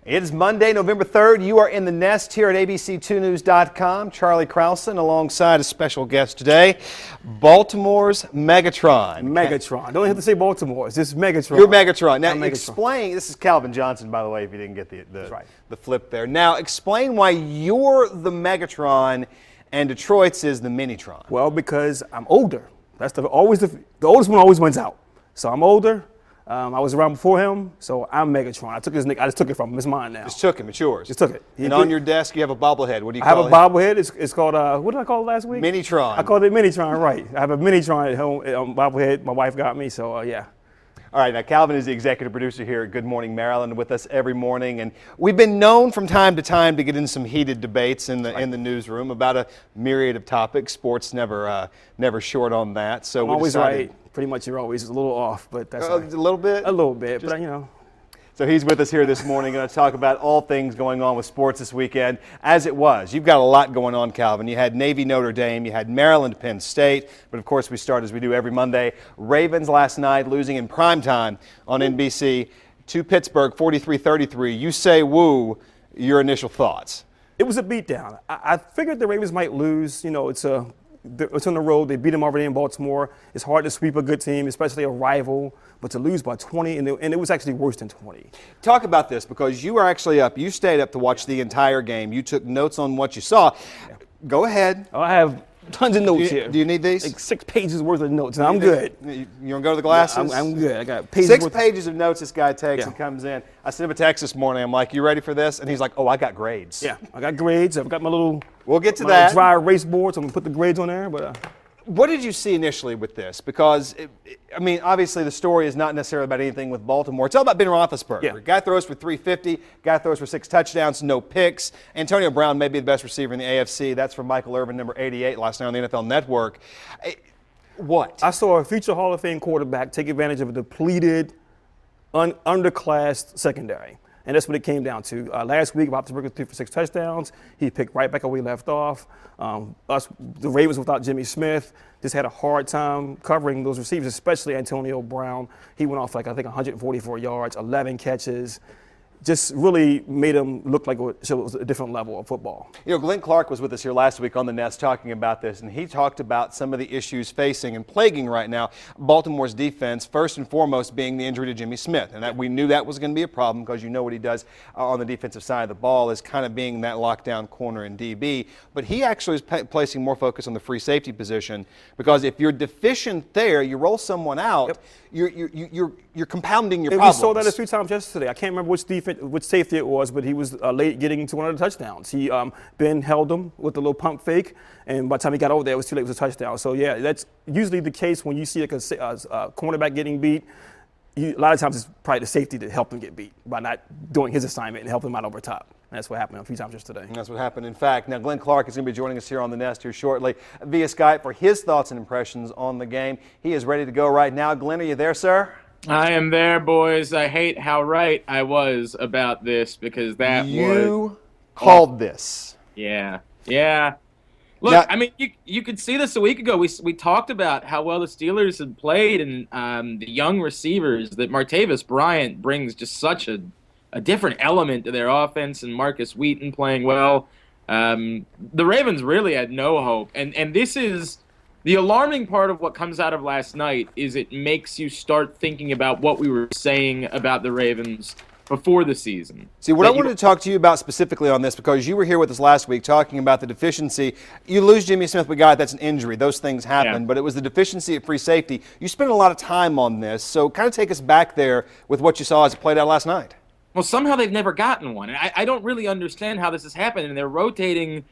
It is Monday, November 3rd. You are in the nest here at ABC2News.com. Charlie Krausen alongside a special guest today, Baltimore's Megatron. Megatron. Don't have to say Baltimore. It's just Megatron. You're Megatron. Now, I'm Megatron. Explain. This is Calvin Johnson, by the way, if you didn't get the right. flip there. Now, explain why you're the Megatron and Detroit's is the Minitron. Well, because I'm older. That's the oldest one always wins out. So I'm older. I was around before him, so I'm Megatron. I took his nick. I just took it from him. It's mine now. Just took him. It's yours. Just took it. And on your desk, you have a bobblehead. What do you I have call a it? bobblehead. It's called, what did I call it last week? Minitron. I called it Minitron, right. I have a Minitron at home, bobblehead. My wife got me, so yeah. All right, now Calvin is the executive producer here at Good Morning Maryland with us every morning, and we've been known from time to time to get in some heated debates in the newsroom about a myriad of topics. Sports never short on that. So I'm always right. Pretty much you're always a little off, but that's a little bit. A little bit, but you know. So he's with us here this morning, going to talk about all things going on with sports this weekend, as it was. You've got a lot going on, Calvin. You had Navy Notre Dame, you had Maryland Penn State, but of course we start as we do every Monday. Ravens last night losing in primetime on NBC to Pittsburgh, 43-33. You say woo, your initial thoughts. It was a beatdown. I figured the Ravens might lose. You know, it's on the road. They beat them already in Baltimore. It's hard to sweep a good team, especially a rival. But to lose by 20, and it was actually worse than 20. Talk about this, because you were actually up. You stayed up to watch the entire game. You took notes on what you saw. Yeah. Go ahead. I have tons of notes here. Do you need these? Like 6 pages worth of notes, and I'm good. You want to go to the glasses? Yeah, I'm good. I got pages 6 worth pages of notes this guy takes and comes in. I sent him a text this morning. I'm like, you ready for this? And he's like, oh, I got grades. Yeah, I got grades. I've got my little We'll get to that. dry erase board, so I'm going to put the grades on there. But what did you see initially with this? Because, I mean, obviously the story is not necessarily about anything with Baltimore. It's all about Ben Roethlisberger. Yeah. Guy throws for 350, guy throws for 6 touchdowns, no picks. Antonio Brown may be the best receiver in the AFC. That's from Michael Irvin, number 88, last night on the NFL Network. What? I saw a future Hall of Fame quarterback take advantage of a depleted, underclassed secondary. And that's what it came down to. Last week, Roethlisberger threw for 6 touchdowns. He picked right back up where he left off. The Ravens without Jimmy Smith just had a hard time covering those receivers, especially Antonio Brown. He went off like, I think, 144 yards, 11 catches. Just really made him look like it was a different level of football. You know, Glenn Clark was with us here last week on the Nest talking about this, and he talked about some of the issues facing and plaguing right now Baltimore's defense, first and foremost being the injury to Jimmy Smith. And that we knew that was going to be a problem, because you know what he does on the defensive side of the ball is kind of being that lockdown corner in DB. But he actually is placing more focus on the free safety position, because if you're deficient there, you roll someone out, you're compounding your problems. We saw that a few times yesterday. I can't remember which safety it was, but he was late getting into one of the touchdowns. Ben held him with a little pump fake, and by the time he got over there, it was too late. It was a touchdown. So yeah, that's usually the case when you see like a cornerback getting beat. A lot of times it's probably the safety that helped him get beat by not doing his assignment and helping him out over top. And that's what happened a few times yesterday. And that's what happened. In fact, now Glenn Clark is going to be joining us here on the Nest here shortly via Skype for his thoughts and impressions on the game. He is ready to go right now. Glenn, are you there, sir? I am there, boys. I hate how right I was about this, because you called this. Yeah. Look, now, I mean, you could see this a week ago. We talked about how well the Steelers had played, and the young receivers, that Martavis Bryant brings just such a different element to their offense, and Marcus Wheaton playing well. The Ravens really had no hope, and this is the alarming part of what comes out of last night. Is it makes you start thinking about what we were saying about the Ravens before the season. See, what I wanted to talk to you about specifically on this, because you were here with us last week talking about the deficiency. You lose Jimmy Smith, we got it, that's an injury. Those things happen, but it was the deficiency at free safety. You spent a lot of time on this, so kind of take us back there with what you saw as it played out last night. Well, somehow they've never gotten one. And I don't really understand how this has happened. And they're rotating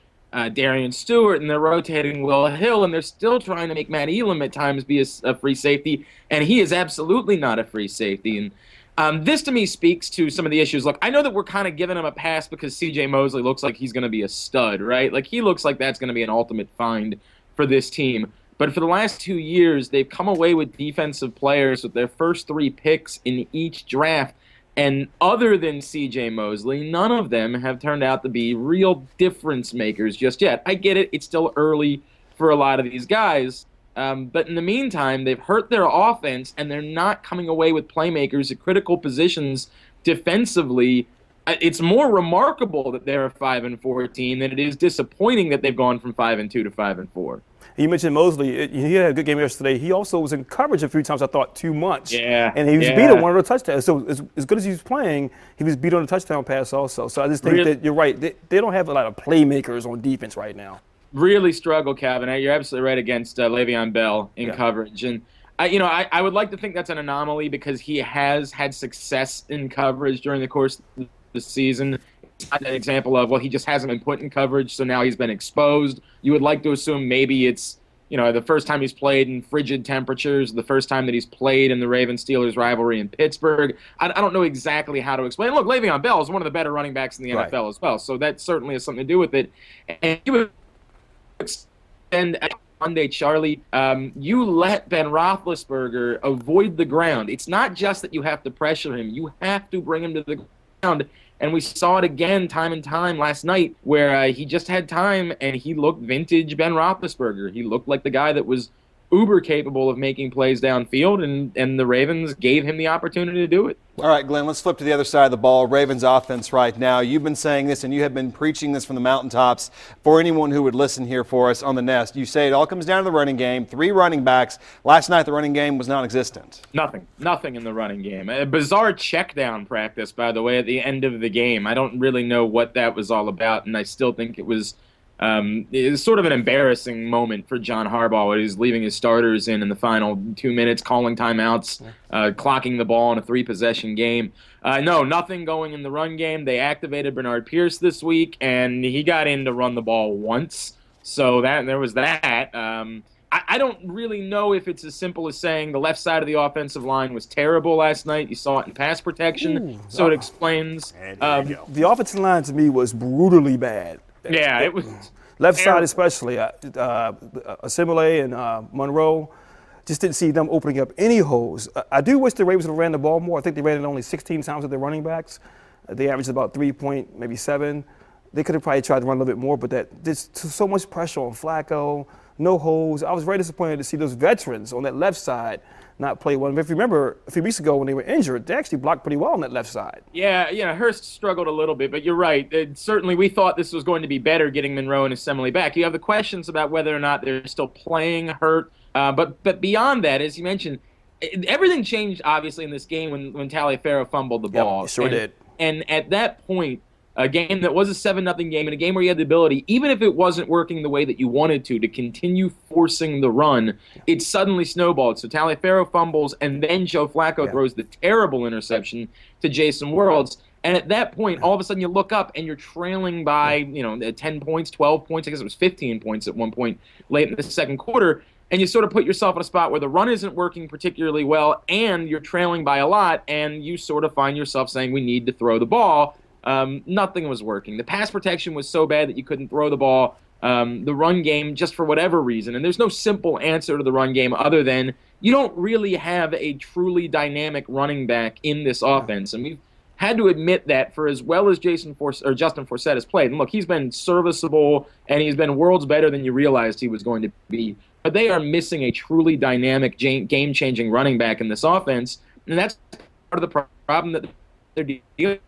Darian Stewart, and they're rotating Will Hill, and they're still trying to make Matt Elam at times be a free safety, and he is absolutely not a free safety. And this to me speaks to some of the issues. Look, I know that we're kind of giving him a pass because C.J. Mosley looks like he's going to be a stud, right? Like, he looks like that's going to be an ultimate find for this team. But for the last 2 years, they've come away with defensive players with their first 3 picks in each draft. And other than C.J. Mosley, none of them have turned out to be real difference makers just yet. I get it. It's still early for a lot of these guys. But in the meantime, they've hurt their offense, and they're not coming away with playmakers at critical positions defensively It's more remarkable that they're 5-14 than it is disappointing that they've gone from 5-2 to 5-4. You mentioned Mosley. He had a good game yesterday. He also was in coverage a few times, I thought, too much. Yeah. And he was beat on one of the touchdowns. So as good as he was playing, he was beat on a touchdown pass also. So I just think that you're right. They don't have a lot of playmakers on defense right now. Really struggle, Calvin. You're absolutely right against Le'Veon Bell in coverage. And, I would like to think that's an anomaly because he has had success in coverage during the course of the season. It's not an example of, well, he just hasn't been put in coverage, so now he's been exposed. You would like to assume maybe it's, the first time he's played in frigid temperatures, the first time that he's played in the Ravens-Steelers rivalry in Pittsburgh. I don't know exactly how to explain. Look, Le'Veon Bell is one of the better running backs in the NFL as well, so that certainly has something to do with it. And you would extend Monday, Charlie, you let Ben Roethlisberger avoid the ground. It's not just that you have to pressure him. You have to bring him to the ground. And we saw it again time and time last night where he just had time and he looked vintage Ben Roethlisberger. He looked like the guy that was uber capable of making plays downfield, and the Ravens gave him the opportunity to do it. All right, Glenn, let's flip to the other side of the ball. Ravens offense right now. You've been saying this and you have been preaching this from the mountaintops for anyone who would listen here for us on the Nest. You say it all comes down to the running game. 3 running backs. Last night the running game was non-existent. Nothing in the running game. A bizarre check down practice, by the way, at the end of the game. I don't really know what that was all about, and I still think it was sort of an embarrassing moment for John Harbaugh when he's leaving his starters in the final 2 minutes, calling timeouts, clocking the ball in a 3-possession game. No, nothing going in the run game. They activated Bernard Pierce this week, and he got in to run the ball once. So there was that. I don't really know if it's as simple as saying the left side of the offensive line was terrible last night. You saw it in pass protection, so it explains. The offensive line to me was brutally bad. Yeah, it was left side especially. Assimile and Monroe, just didn't see them opening up any holes. I do wish the Ravens would have ran the ball more. I think they ran it only 16 times with their running backs. They averaged about 3.7. They could have probably tried to run a little bit more, but there's so much pressure on Flacco, no holes. I was very disappointed to see those veterans on that left side not play well. But if you remember, a few weeks ago when they were injured, they actually blocked pretty well on that left side. Yeah, Hurst struggled a little bit, but you're right. Certainly we thought this was going to be better getting Monroe and Assemblea back. You have the questions about whether or not they're still playing hurt. But beyond that, as you mentioned, everything changed, obviously, in this game when Taliaferro fumbled the ball. Yep, sure did. And at that point, a game that was a 7-0 game and a game where you had the ability, even if it wasn't working the way that you wanted to continue forcing the run, it suddenly snowballed. So Taliaferro fumbles, and then Joe Flacco throws the terrible interception to Jason Worlds. And at that point, all of a sudden you look up and you're trailing by, 10 points, 12 points. I guess it was 15 points at one point late in the second quarter. And you sort of put yourself in a spot where the run isn't working particularly well and you're trailing by a lot, and you sort of find yourself saying, we need to throw the ball. Nothing was working. The pass protection was so bad that you couldn't throw the ball. The run game, just for whatever reason, and there's no simple answer to the run game other than you don't really have a truly dynamic running back in this offense. And we've had to admit that for as well as Justin Forsett has played. And look, he's been serviceable, and he's been worlds better than you realized he was going to be. But they are missing a truly dynamic, game-changing running back in this offense, and that's part of the problem that they're dealing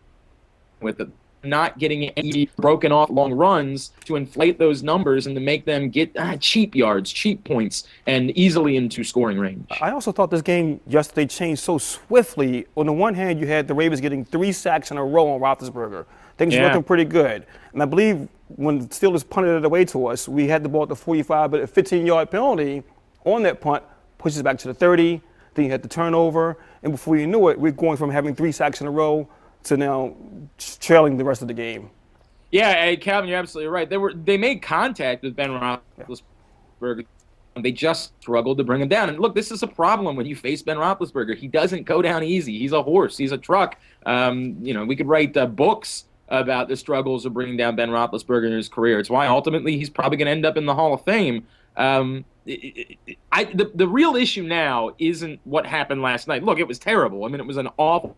with it. Not getting any broken off long runs to inflate those numbers and to make them get cheap yards, cheap points, and easily into scoring range. I also thought this game yesterday changed so swiftly. On the one hand, you had the Ravens getting 3 sacks in a row on Roethlisberger. Things were looking pretty good. And I believe when the Steelers punted it away to us, we had the ball at the 45, but a 15-yard penalty on that punt pushes back to the 30. Then you had the turnover. And before you knew it, we're going from having 3 sacks in a row to now trailing the rest of the game. Yeah, Calvin, you're absolutely right. They made contact with Ben Roethlisberger. They just struggled to bring him down. And look, this is a problem when you face Ben Roethlisberger. He doesn't go down easy. He's a horse. He's a truck. We could write books about the struggles of bringing down Ben Roethlisberger in his career. It's why ultimately he's probably going to end up in the Hall of Fame. The real issue now isn't what happened last night. Look, it was terrible. I mean, it was an awful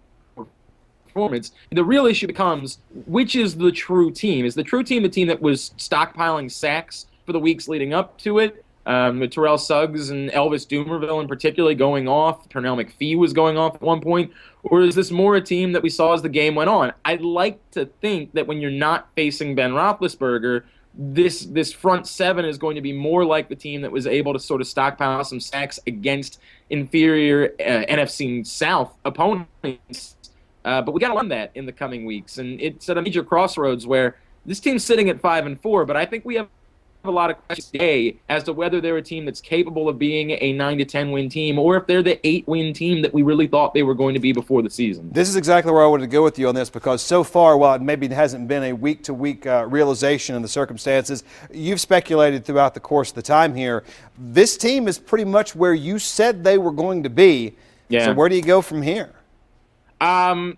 performance. The real issue becomes, which is the true team? Is the true team the team that was stockpiling sacks for the weeks leading up to it? with Terrell Suggs and Elvis Dumervil in particular going off. Pernell McPhee was going off at one point. Or is this more a team that we saw as the game went on? I'd like to think that when you're not facing Ben Roethlisberger, this front seven is going to be more like the team that was able to sort of stockpile some sacks against inferior NFC South opponents. But we got to learn that in the coming weeks. And it's at a major crossroads where this team's sitting at 5-4, but I think we have a lot of questions today as to whether they're a team that's capable of being a 9-10 win team, or if they're the 8-win team that we really thought they were going to be before the season. This is exactly where I wanted to go with you on this, because so far, while it maybe hasn't been a week-to-week realization in the circumstances, you've speculated throughout the course of the time here, this team is pretty much where you said they were going to be. Yeah. So where do you go from here? Yeah,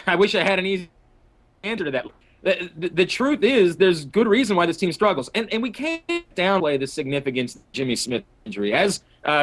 I wish I had an easy answer to that. The truth is, there's good reason why this team struggles, and we can't downplay the significance of Jimmy Smith injury. As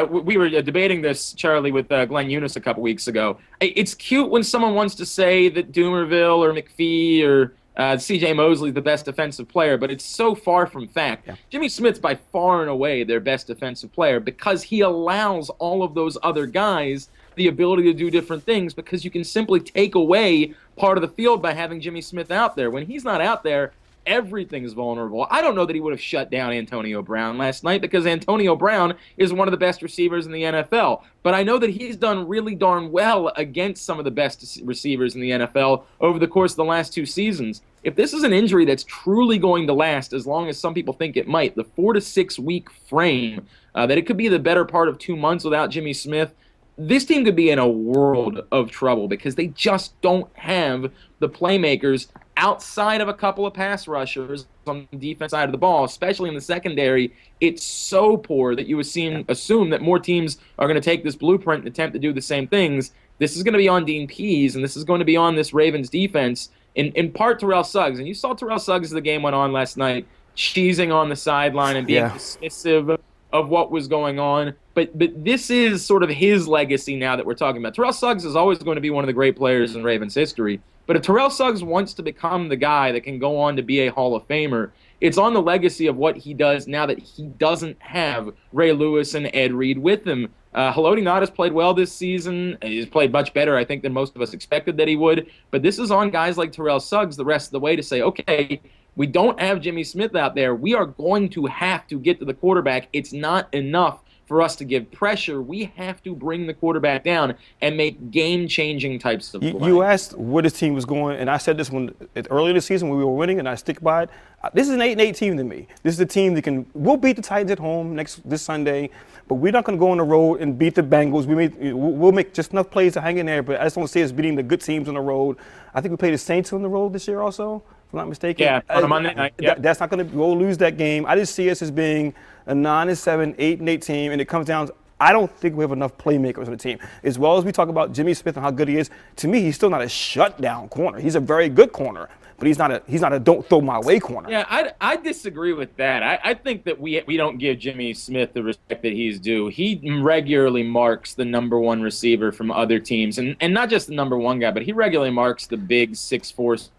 we were debating this, Charlie, with Glenn Eunice a couple weeks ago. It's cute when someone wants to say that Dumervil or McPhee or C.J. Mosley is the best defensive player, but it's so far from fact. Yeah. Jimmy Smith's by far and away their best defensive player because he allows all of those other guys the ability to do different things, because you can simply take away part of the field by having Jimmy Smith out there. When he's not out there, everything's vulnerable. I don't know that he would have shut down Antonio Brown last night, because Antonio Brown is one of the best receivers in the NFL. But I know that he's done really darn well against some of the best receivers in the NFL over the course of the last 2 seasons. If this is an injury that's truly going to last as long as some people think it might, the 4 to 6 week frame, that it could be the better part of 2 months without Jimmy Smith, this team could be in a world of trouble, because they just don't have the playmakers outside of a couple of pass rushers on the defense side of the ball, especially in the secondary. It's so poor that you assume that more teams are going to take this blueprint and attempt to do the same things. This is going to be on Dean Pease, and this is going to be on this Ravens defense, in part Terrell Suggs. And you saw Terrell Suggs as the game went on last night, cheesing on the sideline and being dismissive of what was going on. But this is sort of his legacy now that we're talking about. Terrell Suggs is always going to be one of the great players in Ravens history. But if Terrell Suggs wants to become the guy that can go on to be a Hall of Famer, it's on the legacy of what he does now that he doesn't have Ray Lewis and Ed Reed with him. Haloti Ngata has played well this season. He's played much better, I think, than most of us expected that he would. But this is on guys like Terrell Suggs the rest of the way to say, okay, we don't have Jimmy Smith out there. We are going to have to get to the quarterback. It's not enough for us to give pressure. We have to bring the quarterback down and make game-changing types of plays. You asked where this team was going, and I said this earlier in the season when we were winning, and I stick by it. This is an 8-8 team to me. This is a team that we'll beat the Titans at home this Sunday, but we're not going to go on the road and beat the Bengals. We'll make just enough plays to hang in there, but I just don't see us beating the good teams on the road. I think we played the Saints on the road this year also, if I'm not mistaken. Yeah, on a Monday night. Yep. That's not going to go lose that game. I just see us as being a 9-7, 8-8 team, and it comes down to, I don't think we have enough playmakers on the team. As well as we talk about Jimmy Smith and how good he is, to me, he's still not a shutdown corner. He's a very good corner, but he's not a don't throw my way corner. Yeah, I disagree with that. I think that we don't give Jimmy Smith the respect that he's due. He regularly marks the number one receiver from other teams, and not just the number one guy, but he regularly marks the big 6'4".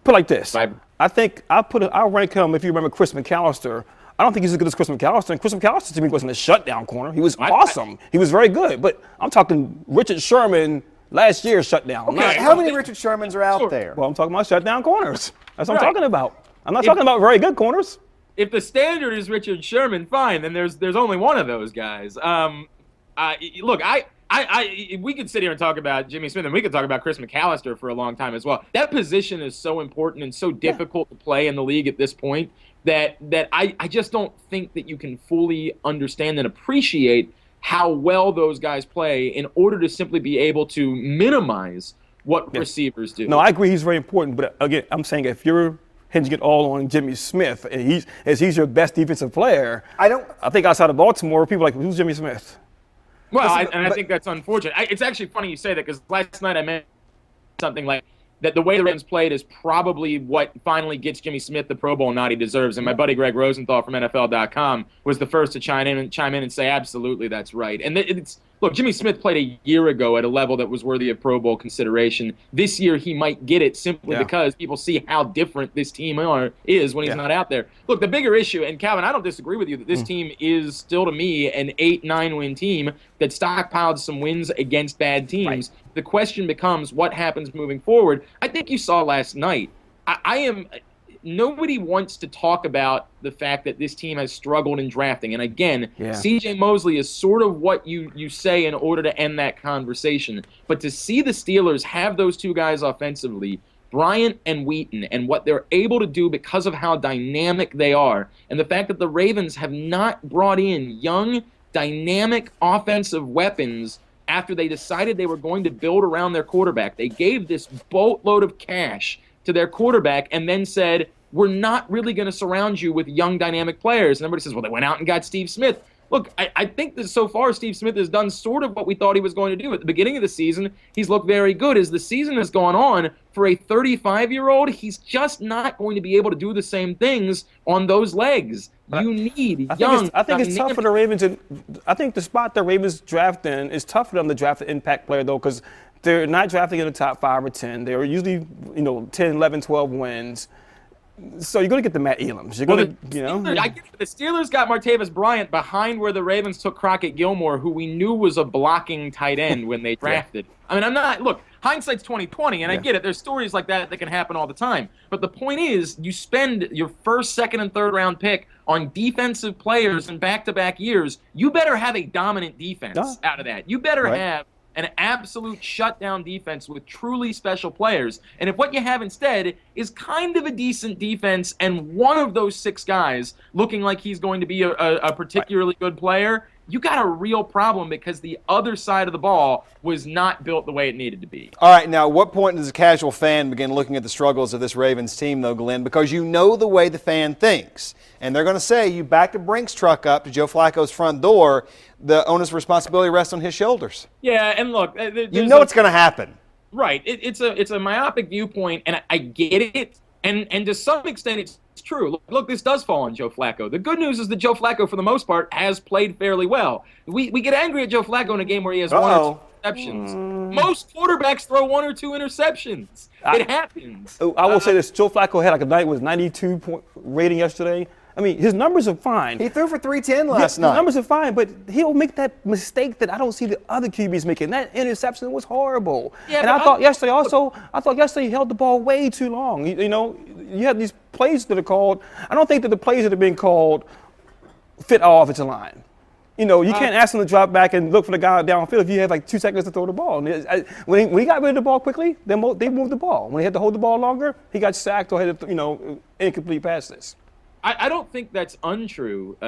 Put it like this. I think I'll rank him, if you remember Chris McAllister. I don't think he's as good as Chris McAllister. And Chris McAllister to me wasn't a shutdown corner. He was awesome. He was very good. But I'm talking Richard Sherman last year shutdown. Okay, how many Richard Shermans are out there? Well, I'm talking about shutdown corners. That's what I'm talking about. I'm not talking about very good corners. If the standard is Richard Sherman, fine. Then there's only one of those guys. Look, we could sit here and talk about Jimmy Smith, and we could talk about Chris McAllister for a long time as well. That position is so important and so difficult to play in the league at this point that I just don't think that you can fully understand and appreciate how well those guys play in order to simply be able to minimize what receivers do. No, I agree he's very important, but again, I'm saying if you're hinging it all on Jimmy Smith, and he's your best defensive player, I think outside of Baltimore, people are like, who's Jimmy Smith? Well, I think that's unfortunate. It's actually funny you say that, because last night I meant something like that the way the Ravens played is probably what finally gets Jimmy Smith the Pro Bowl nod he deserves. And my buddy Greg Rosenthal from NFL.com was the first to chime in and say, absolutely, that's right. And look, Jimmy Smith played a year ago at a level that was worthy of Pro Bowl consideration. This year, he might get it simply because people see how different this team is when he's not out there. Look, the bigger issue, and Calvin, I don't disagree with you that this team is still, to me, an 8-9 win team that stockpiled some wins against bad teams. Right. The question becomes what happens moving forward. I think you saw last night. Nobody wants to talk about the fact that this team has struggled in drafting. And again, C.J. Mosley is sort of what you say in order to end that conversation. But to see the Steelers have those two guys offensively, Bryant and Wheaton, and what they're able to do because of how dynamic they are, and the fact that the Ravens have not brought in young, dynamic offensive weapons after they decided they were going to build around their quarterback. They gave this boatload of cash to their quarterback and then said, we're not really going to surround you with young, dynamic players. And everybody says, well, they went out and got Steve Smith. Look, I think that so far Steve Smith has done sort of what we thought he was going to do. At the beginning of the season, he's looked very good. As the season has gone on, for a 35-year-old, he's just not going to be able to do the same things on those legs. You need young. I think it's tough for the Ravens. I think the spot the Ravens draft in is tough for them to draft an impact player, though, because they're not drafting in the top 5 or 10. They're usually, 10, 11, 12 wins. So you're going to get the Matt Elams. You're going to, I get it. The Steelers got Martavis Bryant behind where the Ravens took Crockett Gilmore, who we knew was a blocking tight end when they drafted. I mean, look, hindsight's 20/20, and I get it. There's stories like that can happen all the time. But the point is, you spend your first, second, and third round pick on defensive players in back-to-back years. You better have a dominant defense out of that. You better have an absolute shutdown defense with truly special players. And if what you have instead is kind of a decent defense and one of those 6 guys looking like he's going to be a particularly good player, you got a real problem because the other side of the ball was not built the way it needed to be. All right, now, at what point does a casual fan begin looking at the struggles of this Ravens team, though, Glenn? Because you know the way the fan thinks. And they're going to say, you backed a Brinks truck up to Joe Flacco's front door, the onus of responsibility rests on his shoulders. Yeah, and look. You know it's going to happen. Right. It's a myopic viewpoint, and I get it. And to some extent, it's true. Look, this does fall on Joe Flacco. The good news is that Joe Flacco, for the most part, has played fairly well. We get angry at Joe Flacco in a game where he has 1 or 2 interceptions. Most quarterbacks throw 1 or 2 interceptions. It happens. I will say this. Joe Flacco had a night with 92-point rating yesterday. I mean, his numbers are fine. He threw for 310 last night. His numbers are fine, but he'll make that mistake that I don't see the other QBs making. That interception was horrible. Yeah, and I thought yesterday he held the ball way too long. You have these plays that are called. I don't think that the plays that are being called fit our offensive line. You can't ask him to drop back and look for the guy downfield if you have like 2 seconds to throw the ball. When he got rid of the ball quickly, they moved the ball. When he had to hold the ball longer, he got sacked or had incomplete passes. I don't think that's untrue,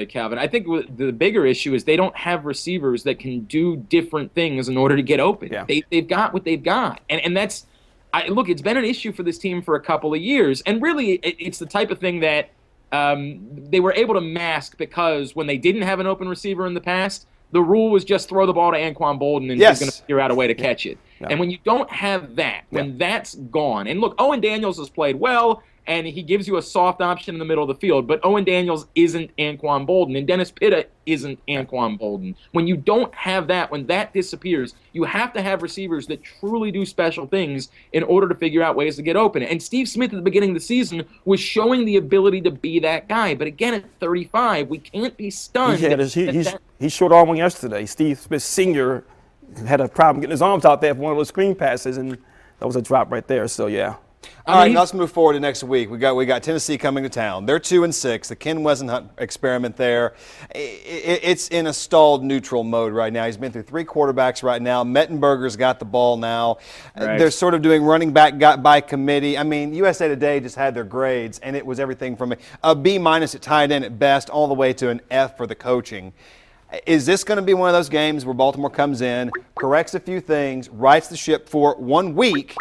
Calvin. I think the bigger issue is they don't have receivers that can do different things in order to get open. Yeah. They've got what they've got. And that's look, it's been an issue for this team for a couple of years. And really, it's the type of thing that they were able to mask because when they didn't have an open receiver in the past, the rule was just throw the ball to Anquan Boldin and he's going to figure out a way to catch it. Yeah. And when you don't have that, when that's gone, and look, Owen Daniels has played well, and he gives you a soft option in the middle of the field. But Owen Daniels isn't Anquan Boldin, and Dennis Pitta isn't Anquan Boldin. When you don't have that, when that disappears, you have to have receivers that truly do special things in order to figure out ways to get open. And Steve Smith at the beginning of the season was showing the ability to be that guy. But again, at 35, we can't be stunned. He short arm one yesterday. Steve Smith Sr. had a problem getting his arms out there for one of those screen passes, and that was a drop right there. So, yeah. All right, let's move forward to next week. We got Tennessee coming to town. They're 2-6. The Ken Whisenhunt experiment there, it's in a stalled neutral mode right now. He's been through 3 quarterbacks right now. Mettenberger's got the ball now. Right. They're sort of doing running back by committee. I mean, USA Today just had their grades, and it was everything from a B- at tight end at best all the way to an F for the coaching. Is this going to be one of those games where Baltimore comes in, corrects a few things, rights the ship for 1 week,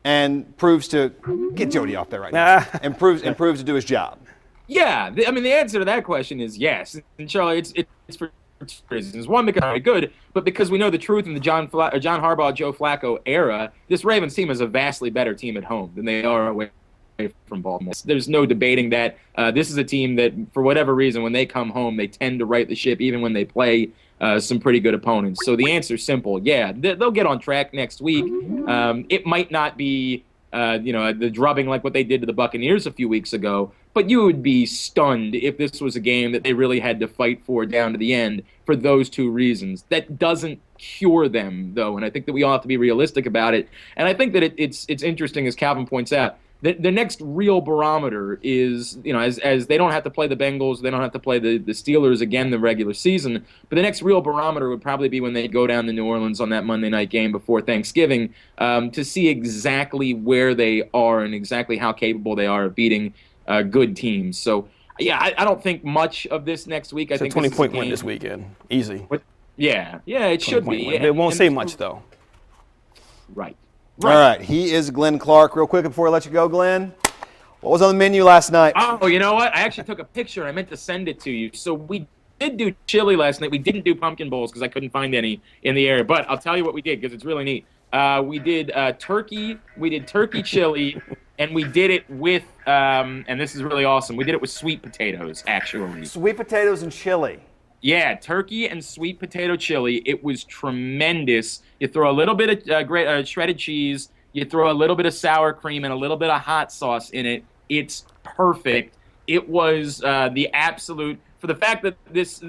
and proves to get Jody off there right now, and proves to do his job? Yeah, I mean, the answer to that question is yes. And Charlie, it's for 2 reasons. One, because they're very good, but because we know the truth in the John Harbaugh, Joe Flacco era, this Ravens team is a vastly better team at home than they are away from Baltimore. There's no debating that. This is a team that, for whatever reason, when they come home, they tend to right the ship, even when they play some pretty good opponents. So the answer's simple. Yeah, they'll get on track next week. It might not be, the drubbing like what they did to the Buccaneers a few weeks ago, but you would be stunned if this was a game that they really had to fight for down to the end for those two reasons. That doesn't cure them, though, and I think that we all have to be realistic about it. And I think that it's interesting, as Calvin points out, the next real barometer is, as they don't have to play the Bengals, they don't have to play the Steelers again the regular season, but the next real barometer would probably be when they go down to New Orleans on that Monday night game before Thanksgiving, to see exactly where they are and exactly how capable they are of beating good teams. So, yeah, I don't think much of this next week. I think 20-point win this weekend. Easy. Yeah, it should be. It won't say much, though. Right. All right, he is Glenn Clark. Real quick before I let you go, Glenn, what was on the menu last night? Oh, you know what? I actually took a picture. I meant to send it to you. So we did do chili last night. We didn't do pumpkin bowls because I couldn't find any in the area. But I'll tell you what we did because it's really neat. We did turkey. We did turkey chili, and we did it with, and this is really awesome, we did it with sweet potatoes, actually. Sweet potatoes and chili. Yeah, turkey and sweet potato chili. It was tremendous. You throw a little bit of shredded cheese. You throw a little bit of sour cream and a little bit of hot sauce in it. It's perfect. It was the absolute, for the fact that this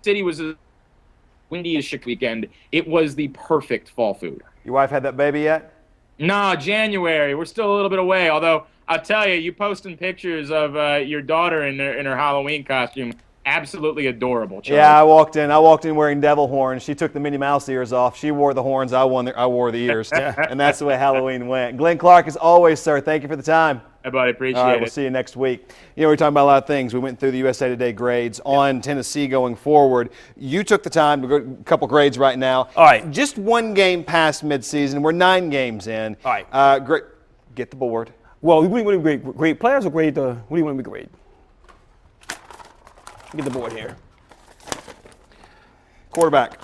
city was as windy as shit weekend, it was the perfect fall food. Your wife had that baby yet? No, January. We're still a little bit away. Although I'll tell you, you posting pictures of your daughter in her Halloween costume. Absolutely adorable, Charlie. Yeah, I walked in wearing devil horns. She took the Minnie Mouse ears off. She wore the horns. I wore the ears. And that's the way Halloween went. Glenn Clark, as always, sir, thank you for the time. Hey, buddy, appreciate All right, it. we'll see you next week. We're talking about a lot of things. We went through the USA Today grades on Tennessee going forward. You took the time to go a couple grades right now. All right. Just one game past midseason. We're 9 games in. All right. Great. Get the board. Well, we want to grade players or grade what do you want to be grade? Get the board here. Quarterback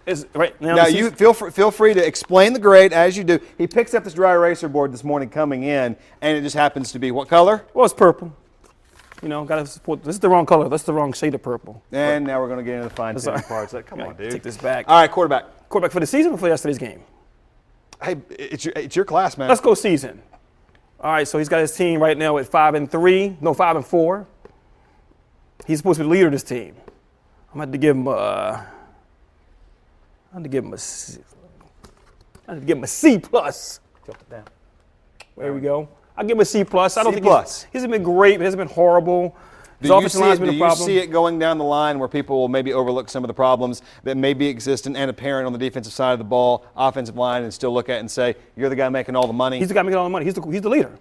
is right now. Now you feel free to explain the grade as you do. He picks up this dry eraser board this morning coming in, and it just happens to be what color? Well, it's purple. Got to support. This is the wrong color. That's the wrong shade of purple. And now we're going to get into the fine-tuning parts. Come on, dude. Take this back. All right, quarterback. Quarterback for the season or for yesterday's game? Hey, it's your class, man. Let's go season. All right, so he's got his team right now at 5-3. No, 5-4. He's supposed to be the leader of this team. I'm going to give him a C plus. Tilt it down. There we go. I'll give him a C plus. I don't C think plus. He hasn't been great, but he hasn't been horrible. His offensive line's been a problem. Do you see it going down the line where people will maybe overlook some of the problems that may be existent and apparent on the defensive side of the ball, offensive line, and still look at it and say, you're the guy making all the money? He's the guy making all the money. He's the leader.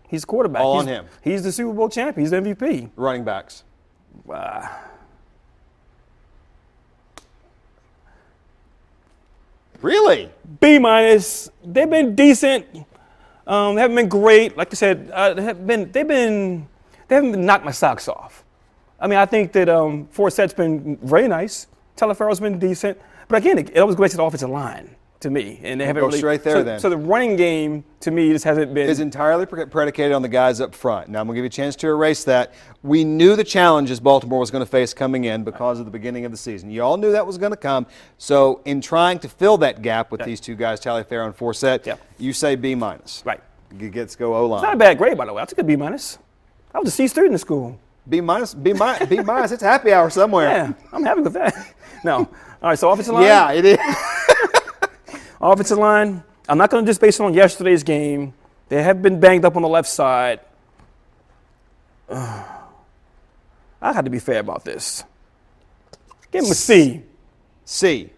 He's the quarterback. All on him. He's the Super Bowl champion. He's the MVP. Running backs. Really? B minus. They've been decent. They haven't been great. Like I said, they haven't been knocked my socks off. I mean, I think that Forset's been very nice. Teleferro's been decent. But again, it always goes to the offensive line to me, and they haven't really. Straight there, then. So the running game to me just hasn't been. Is entirely predicated on the guys up front. Now I'm going to give you a chance to erase that. We knew the challenges Baltimore was going to face coming in because of the beginning of the season. You all knew that was going to come. So in trying to fill that gap with these two guys, Taliaferro and Forset, you say B minus. Right. Let's go O-line. It's not a bad grade, by the way. I took a B minus. I was a C student in school. B minus. It's happy hour somewhere. Yeah, I'm happy with that. No. All right, so offensive line. Yeah, it is. Offensive line, I'm not going to just base it on yesterday's game. They have been banged up on the left side. I had to be fair about this. Give them a C. C.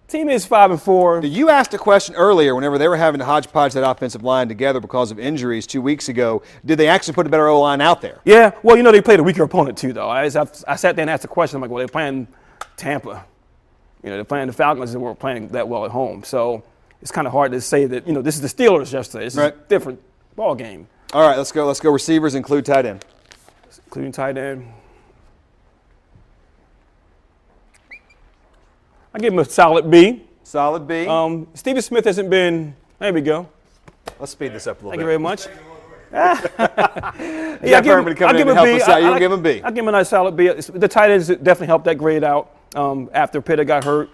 Team is 5-4. You asked a question earlier whenever they were having to hodgepodge that offensive line together because of injuries 2 weeks ago. Did they actually put a better O-line out there? Yeah, well, they played a weaker opponent too, though. I sat there and asked the question. I'm like, well, they're playing Tampa. They're playing the Falcons that weren't playing that well at home. So it's kind of hard to say that, this is the Steelers yesterday. This is a different ball game. All right, let's go. Let's go receivers, include tight end. Including tight end. I give him a solid B. Solid B. Stephen Smith hasn't been, there we go. Let's speed this up a little Thank bit. you very much. Jack Herman coming in to help us out. You don't give him a B. I'll give him a nice solid B. The tight ends definitely helped that grade out. After Pitta got hurt,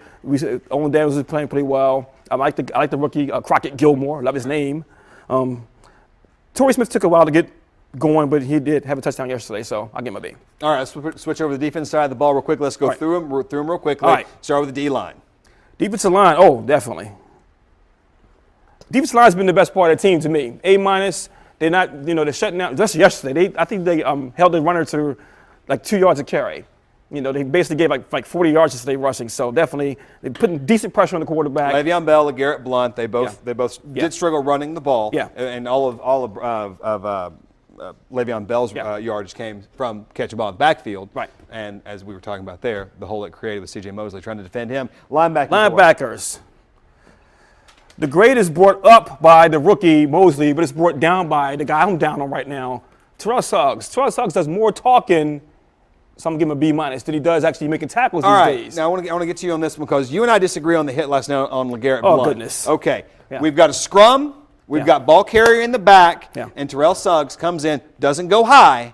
Owen Daniels was playing pretty well. I like the rookie Crockett Gilmore. Love his name. Torrey Smith took a while to get going, but he did have a touchdown yesterday, so I'll give him a B. All right, let's switch over to the defense side of the ball real quick. Let's go through them real quickly. All right. Start with the D-line. Defensive line, oh, definitely. Defensive line's been the best part of the team to me. A-. They're not, they're shutting down. Just yesterday, I think they held the runner to like 2 yards a carry. They basically gave like 40 yards yesterday rushing. So definitely, they're putting decent pressure on the quarterback. Le'Veon Bell, LeGarrette Blount, they both did struggle running the ball. Yeah. And all of Le'Veon Bell's yardage came from catching ball in the backfield. Right. And as we were talking about there, the hole it created with C.J. Mosley trying to defend him. Linebackers. The grade is brought up by the rookie Mosley, but it's brought down by the guy I'm down on right now, Terrell Suggs. Terrell Suggs does more talking, so I'm going to give him a B- than he does actually making tackles these days. Now I want to get to you on this one because you and I disagree on the hit last night on LeGarrette Blount. Oh, goodness. Okay. Yeah. We've got a scrum. We've got ball carrier in the back. Yeah. And Terrell Suggs comes in, doesn't go high,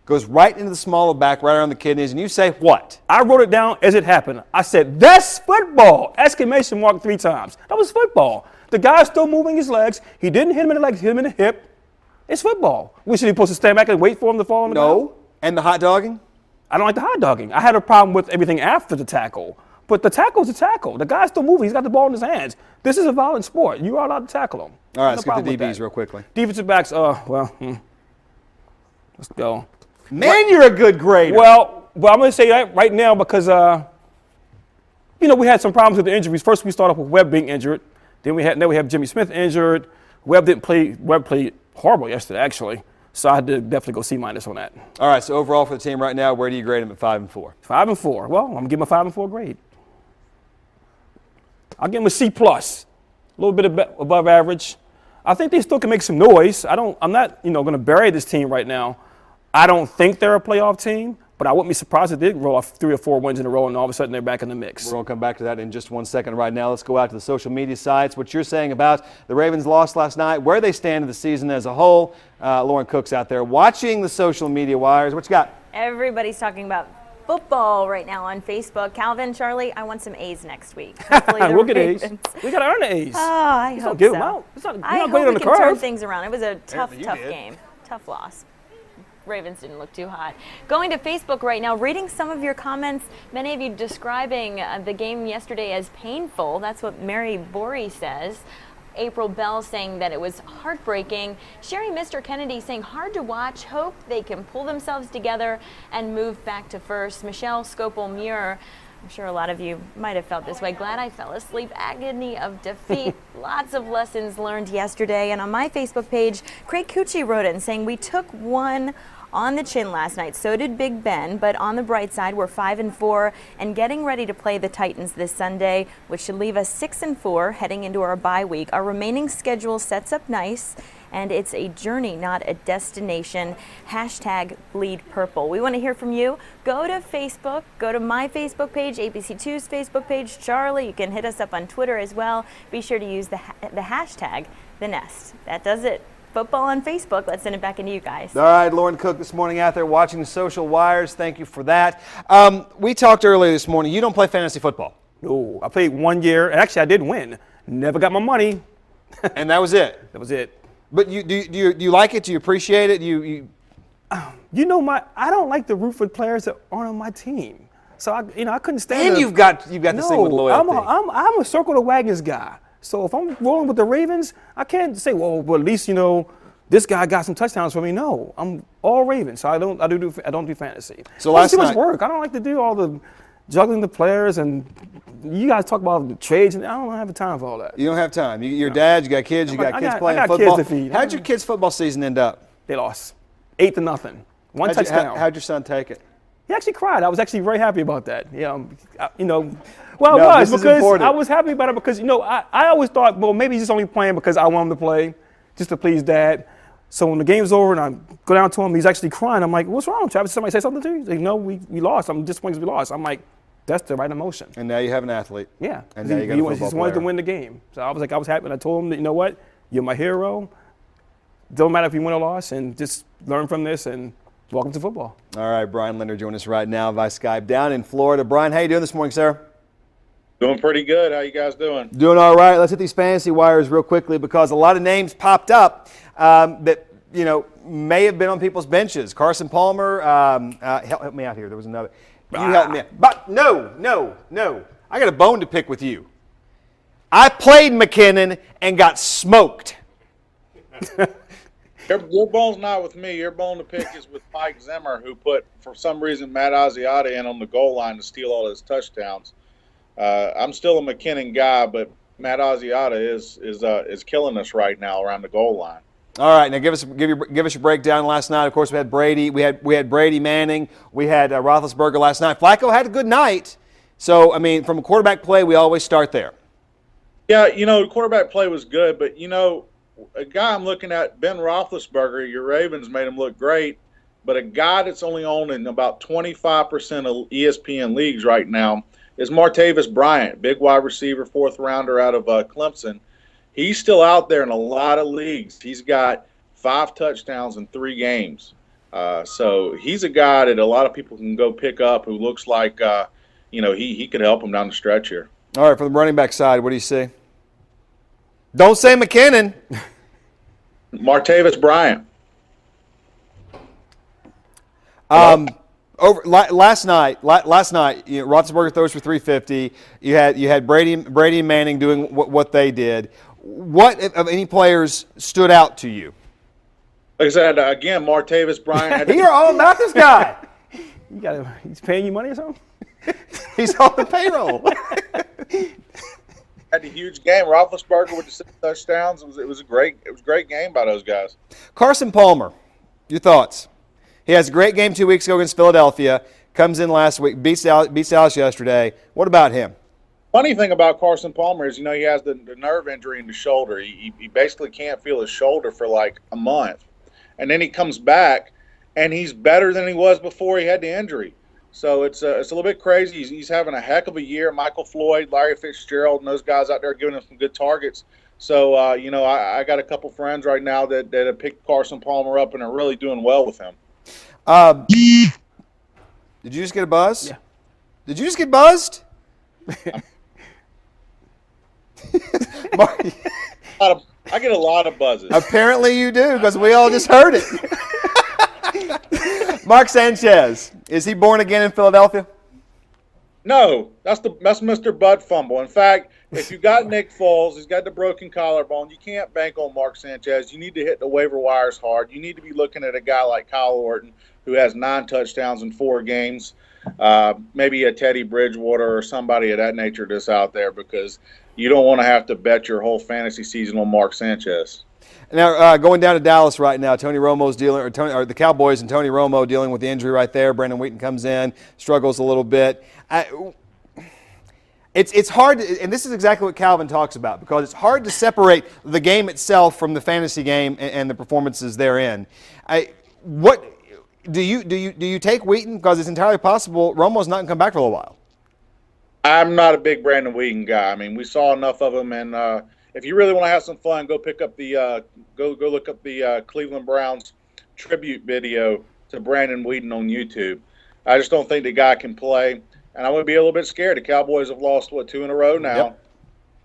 goes right into the small of the back, right around the kidneys, and you say what? I wrote it down as it happened. I said, that's football! Exclamation mark 3 times. That was football. The guy's still moving his legs. He didn't hit him in the legs, hit him in the hip. It's football. We should be supposed to stand back and wait for him to fall on the ground? No. And the hot dogging? I don't like the hot dogging. I had a problem with everything after the tackle. But the tackle's a tackle. The guy's still moving. He's got the ball in his hands. This is a violent sport. You are allowed to tackle him. All right, let's No get the problem with DBs that. real quickly. Defensive backs, let's go. Man, you're a good grader. Well, I'm going to say that right now because, we had some problems with the injuries. First, we started off with Webb being injured. Then we have Jimmy Smith injured. Webb played horrible yesterday, actually. So I had to definitely go C- on that. All right, so overall for the team right now, where do you grade them at 5 and 4? 5 and 4. Well, I'm going to give him a 5 and 4 grade. I'll give him a C+, a little bit above average. I think they still can make some noise. I'm not, going to bury this team right now. I don't think they're a playoff team, but I wouldn't be surprised if they did roll off 3 or 4 wins in a row and all of a sudden they're back in the mix. We're going to come back to that in just 1 second. Right now, let's go out to the social media sites. What you're saying about the Ravens' loss last night, where they stand in the season as a whole. Lauren Cook's out there watching the social media wires. What you got? Everybody's talking about football right now on Facebook. Calvin, Charlie, I want some A's next week. Hopefully the We'll get A's. Ravens- We got to earn the A's. Oh, I Just hope don't give so. them out. It's not, I not hope great we on the can turn curve. things around. It was a tough you did. game. Tough loss. Ravens didn't look too hot. Going to Facebook right now, reading some of your comments, many of you describing the game yesterday as painful. That's what Mary Borey says. April Bell saying that it was heartbreaking. Sherry Mr. Kennedy saying hard to watch, hope they can pull themselves together and move back to first. Michelle Scopel-Muir, I'm sure a lot of you might have felt this way. Glad I fell asleep. Agony of defeat. Lots of lessons learned yesterday. And on my Facebook page, Craig Cucci wrote in saying we took one on the chin last night. So did Big Ben. But on the bright side, we're 5 and 4 and getting ready to play the Titans this Sunday, which should leave us 6 and 4 heading into our bye week. Our remaining schedule sets up nice. And it's a journey, not a destination. Hashtag bleed purple. We want to hear from you. Go to Facebook. Go to my Facebook page, ABC2's Facebook page. Charlie, you can hit us up on Twitter as well. Be sure to use the hashtag The Nest. That does it. Football on Facebook. Let's send it back into you guys. All right, Lauren Cook this morning out there watching the social wires. Thank you for that. We talked earlier this morning. You don't play fantasy football. No, I played 1 year, and actually I did win. Never got my money. And that was it. That was it. But do you like it? Do you appreciate it? I don't like to root for players that aren't on my team. So I couldn't stand. And you've got this thing with loyalty. I'm a circle the wagons guy. So if I'm rolling with the Ravens, I can't say, well, at least this guy got some touchdowns for me. No, I'm all Ravens. So I don't do fantasy. So last too much night, work. I don't like to do all the juggling the players, and you guys talk about the trades, and I don't have the time for all that. You don't have time. Your dad, you got kids, you got kids playing I got football. kids to feed. How'd your kids' football season end up? They lost 8-0. One touchdown. How'd your son take it? He actually cried. I was actually very happy about that. Yeah, No, it was this is because important. I was happy about it because I always thought, well, maybe he's just only playing because I want him to play, just to please Dad. So when the game's over and I go down to him, he's actually crying. I'm like, what's wrong, Travis? Somebody say something to you? He's like, no, we lost. I'm disappointed we lost. I'm like, that's the right emotion. And now you have an athlete. Yeah. And now you got a he football just wanted to player. win the game. So I was happy, and I told him that, you know what, You're my hero. Don't matter if you win or loss, and just learn from this and welcome to football. All right, Brian Linder joining us right now by Skype down in Florida. Brian, how you doing this morning, sir? Doing pretty good. How you guys doing? Doing all right. Let's hit these fantasy wires real quickly because a lot of names popped up that may have been on people's benches. Carson Palmer, help me out here. There was another. You help me out. But no. I got a bone to pick with you. I played McKinnon and got smoked. Your bone's not with me. Your bone to pick is with Mike Zimmer, who put, for some reason, Matt Asiata in on the goal line to steal all his touchdowns. I'm still a McKinnon guy, but Matt Asiata is killing us right now around the goal line. All right, now give us your breakdown last night. Of course, we had Brady, we had Brady Manning, we had Roethlisberger last night. Flacco had a good night, so I mean, from a quarterback play, we always start there. Yeah, the quarterback play was good, but a guy I'm looking at, Ben Roethlisberger, your Ravens made him look great, but a guy that's only owned in about 25% of ESPN leagues right now is Martavis Bryant, big wide receiver, fourth rounder out of Clemson. He's still out there in a lot of leagues. He's got 5 touchdowns in 3 games. So he's a guy that a lot of people can go pick up who looks like, he could help them down the stretch here. All right, from the running back side, what do you see? Don't say McKinnon. Martavis Bryant. Last night, Roethlisberger throws for 350. You had Brady and Manning doing what they did. What of any players stood out to you? Like I said, again, Martavis Bryant. You're all about this guy. He's paying you money or something? He's on the payroll. Had a huge game. Roethlisberger with the 6 touchdowns. It was a great game by those guys. Carson Palmer, your thoughts? He has a great game 2 weeks ago against Philadelphia. Comes in last week, beats Dallas yesterday. What about him? Funny thing about Carson Palmer is, he has the nerve injury in the shoulder. He basically can't feel his shoulder for like a month. And then he comes back, and he's better than he was before he had the injury. So it's a little bit crazy. He's having a heck of a year. Michael Floyd, Larry Fitzgerald, and those guys out there giving him some good targets. So, I got a couple friends right now that have picked Carson Palmer up and are really doing well with him. Did you just get a buzz? Yeah. Did you just get buzzed? I get a lot of buzzes. Apparently you do, because we all just heard it. Mark Sanchez, is he born again in Philadelphia? No, that's Mr. Bud Fumble. In fact, if you got Nick Foles, he's got the broken collarbone, you can't bank on Mark Sanchez. You need to hit the waiver wires hard. You need to be looking at a guy like Kyle Orton, who has 9 touchdowns in 4 games. Maybe a Teddy Bridgewater or somebody of that nature that's out there, because you don't want to have to bet your whole fantasy season on Mark Sanchez. Now, going down to Dallas right now, Tony Romo's dealing, or the Cowboys and Tony Romo dealing with the injury right there. Brandon Wheaton comes in, struggles a little bit. It's hard, and this is exactly what Calvin talks about, because it's hard to separate the game itself from the fantasy game and the performances therein. What do you take Wheaton, because it's entirely possible Romo's not going to come back for a little while? I'm not a big Brandon Wheaton guy. I mean, we saw enough of him, and if you really want to have some fun, go pick up the go look up the Cleveland Browns tribute video to Brandon Wheaton on YouTube. I just don't think the guy can play, and I would be a little bit scared. The Cowboys have lost 2 in a row now. Yep.